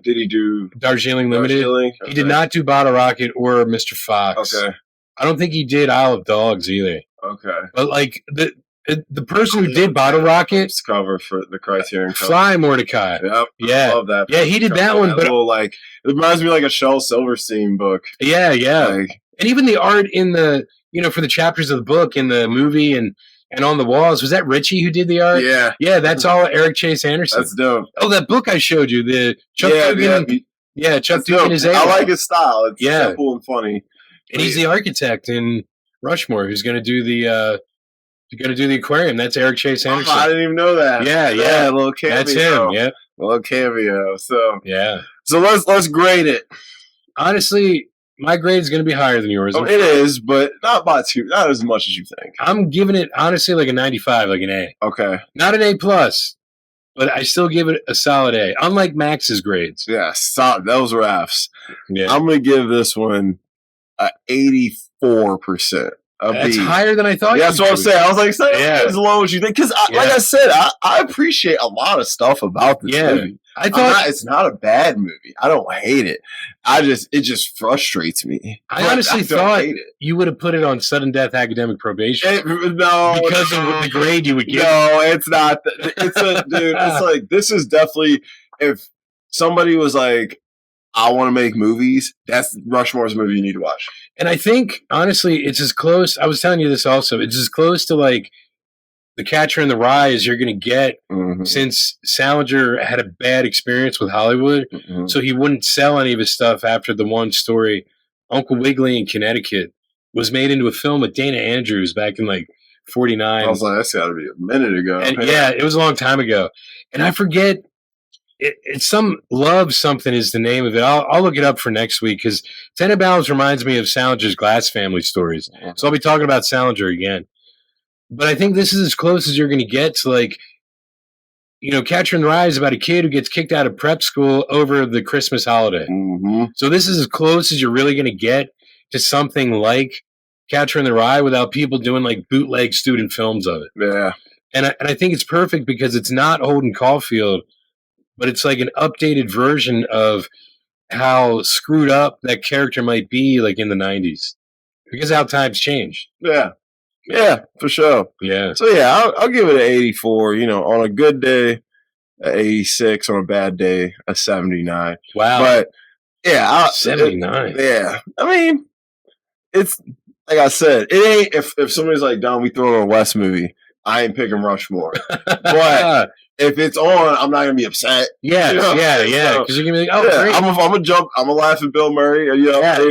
Did he do Darjeeling Limited? Okay. He did not do Bottle Rocket or Mr. Fox. Okay. I don't think he did Isle of Dogs either. Okay. But like the person who did Bottle Rocket cover for the Criterion cover. Fly Mordecai. Yep. Yeah. I love that. Yeah, he did that one. But little, it reminds me of like a Shel Silverstein book. Yeah, yeah. And even the art in the for the chapters of the book in the movie and on the walls, was that Richie who did the art? Yeah. Yeah, that's all Eric Chase Anderson. That's dope. Oh, that book I showed you, the Chuck Dugan. Yeah, Chuck Dugan is I like his style. It's simple and funny. And he's the architect in Rushmore who's going to do the aquarium. That's Eric Chase Anderson. I didn't even know that. Yeah, yeah. A little cameo. That's him, yeah. A little cameo. So yeah. So let's grade it. Honestly, my grade is going to be higher than yours. Oh, it is, but not as much as you think. I'm giving it honestly like a 95, like an A. Okay. Not an A plus, but I still give it a solid A. Unlike Max's grades. Yeah, solid. Those were Fs. Yeah. I'm going to give this one a 84%. That's higher than I thought. Yeah, that's what I'm saying. I was like, as low as you think, because like I said, I appreciate a lot of stuff about this movie. I thought it's not a bad movie. I don't hate it. It just frustrates me. I honestly thought you would have put it on sudden death academic probation. No, because of the grade you would give. No, it's not. Dude. It's like this is definitely if somebody was like, I want to make movies. That's Rushmore's movie you need to watch. And I think honestly, it's as close. I was telling you this also. It's as close to like The Catcher in the Rye as you're going to get, since Salinger had a bad experience with Hollywood, so he wouldn't sell any of his stuff after the one story, Uncle Wiggily in Connecticut, was made into a film with Dana Andrews back in like 49. I was like, that's got to be a minute ago. And yeah, it was a long time ago. And I forget, it's some Love Something is the name of it. I'll look it up for next week because Tenenbaums reminds me of Salinger's Glass Family stories. So I'll be talking about Salinger again. But I think this is as close as you're going to get to, like, Catcher in the Rye is about a kid who gets kicked out of prep school over the Christmas holiday. So this is as close as you're really going to get to something like Catcher in the Rye without people doing, like, bootleg student films of it. Yeah. And I think it's perfect because it's not Holden Caulfield, but it's like an updated version of how screwed up that character might be, like, in the 90s. Because how times change. Yeah. Yeah, for sure. Yeah. So, yeah, I'll give it an 84. On a good day, an 86. On a bad day, a 79. Wow. But, yeah. 79. Yeah. I mean, it's, like I said, it ain't, if somebody's like, Don, we throw in a Wes movie, I ain't picking Rushmore. But if it's on, I'm not going to be upset. Yeah, yeah. Because you're going to be like, oh, great. I'm going to jump. I'm going to laugh at Bill Murray.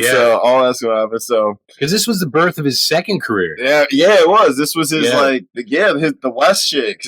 So all that's going to happen. So because this was the birth of his second career. Yeah, it was. This was his, the Wes shit.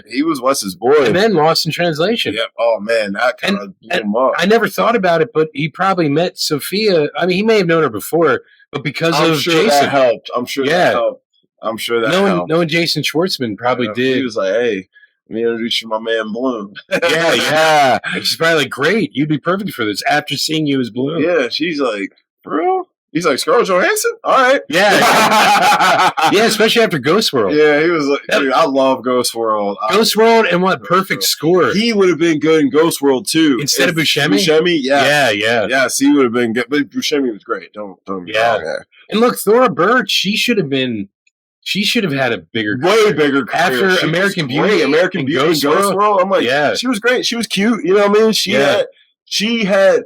He was Wes's boy. And then Lost in Translation. Yeah. Oh, man, that kind of blew him up. I never thought about it, but he probably met Sophia. I mean, he may have known her before, but because of Jason. That helped. I'm sure that helped. helped. Knowing Jason Schwartzman probably did. He was like, hey, let me introduce you to my man Bloom. Yeah. And she's probably like, great, you'd be perfect for this after seeing you as Bloom. Yeah, she's like, bro, He's like, Scarlett Johansson? All right. Yeah. Yeah, especially after Ghost World. Yeah, he was like, dude, I love Ghost World. Ghost World and what? Perfect Score. He would have been good in Ghost World too. Instead of Buscemi? Buscemi, yeah. Yeah. Yes, he would have been good. But Buscemi was great. Don't get me wrong there. And look, Thora Birch, she should have had a bigger way bigger career. After she American Beauty, American Beauty, and Ghost World. I'm like, she was great. She was cute. You know what I mean? She had.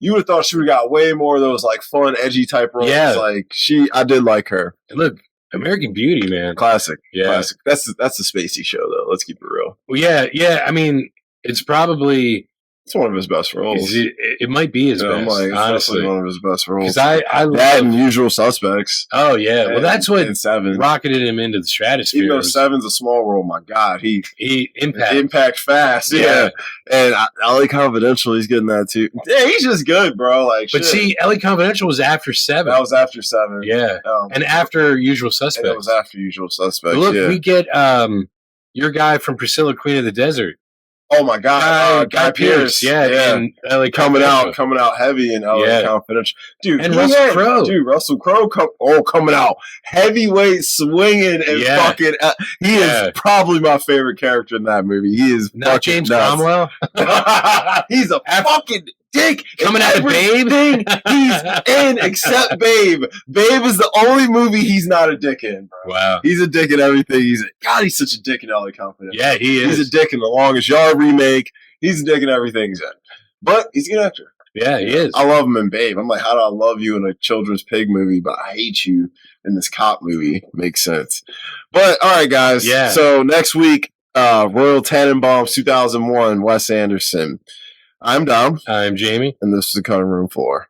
You would have thought she would have got way more of those like fun, edgy type roles. Yeah. Like I did like her. And look, American Beauty, man, classic. Yeah, classic. That's the Spacey show though. Let's keep it real. Well, yeah. I mean, it's probably. It's one of his best roles. It might be his best. Like, it's honestly, one of his best roles. Because I love that and Usual Suspects. Oh yeah, well that's what Seven rocketed him into the stratosphere. Even though Seven's a small role, my God, he impact fast. Yeah. And LA Confidential, he's getting that too. Yeah, he's just good, bro. Like, but see, LA Confidential was after Seven. That was after Seven. Yeah, and after Usual Suspects. It was after Usual Suspects. But look, we get your guy from Priscilla, Queen of the Desert. Oh my God, Guy Pearce, and LA coming out heavy in LA Confidential, dude. And Russell Crowe, Russell Crowe, coming out heavyweight, swinging and fucking. He is probably my favorite character in that movie. He is not James Cromwell. He's a fucking dick coming out of Babe. He's in except Babe. Babe is the only movie he's not a dick in, bro. Wow, he's a dick in everything. He's such a dick in LA Confidential. Yeah, he is. He's a dick in The Longest Yard remake. He's a dick in everything he's in. But he's a good actor. Yeah, he is. I love him in Babe. I'm like, how do I love you in a children's pig movie, but I hate you in this cop movie? Makes sense. But all right, guys. Yeah. So next week, Royal Tenenbaums 2001, Wes Anderson. I'm Dom. I'm Jamie. And this is the Cutting Room Floor.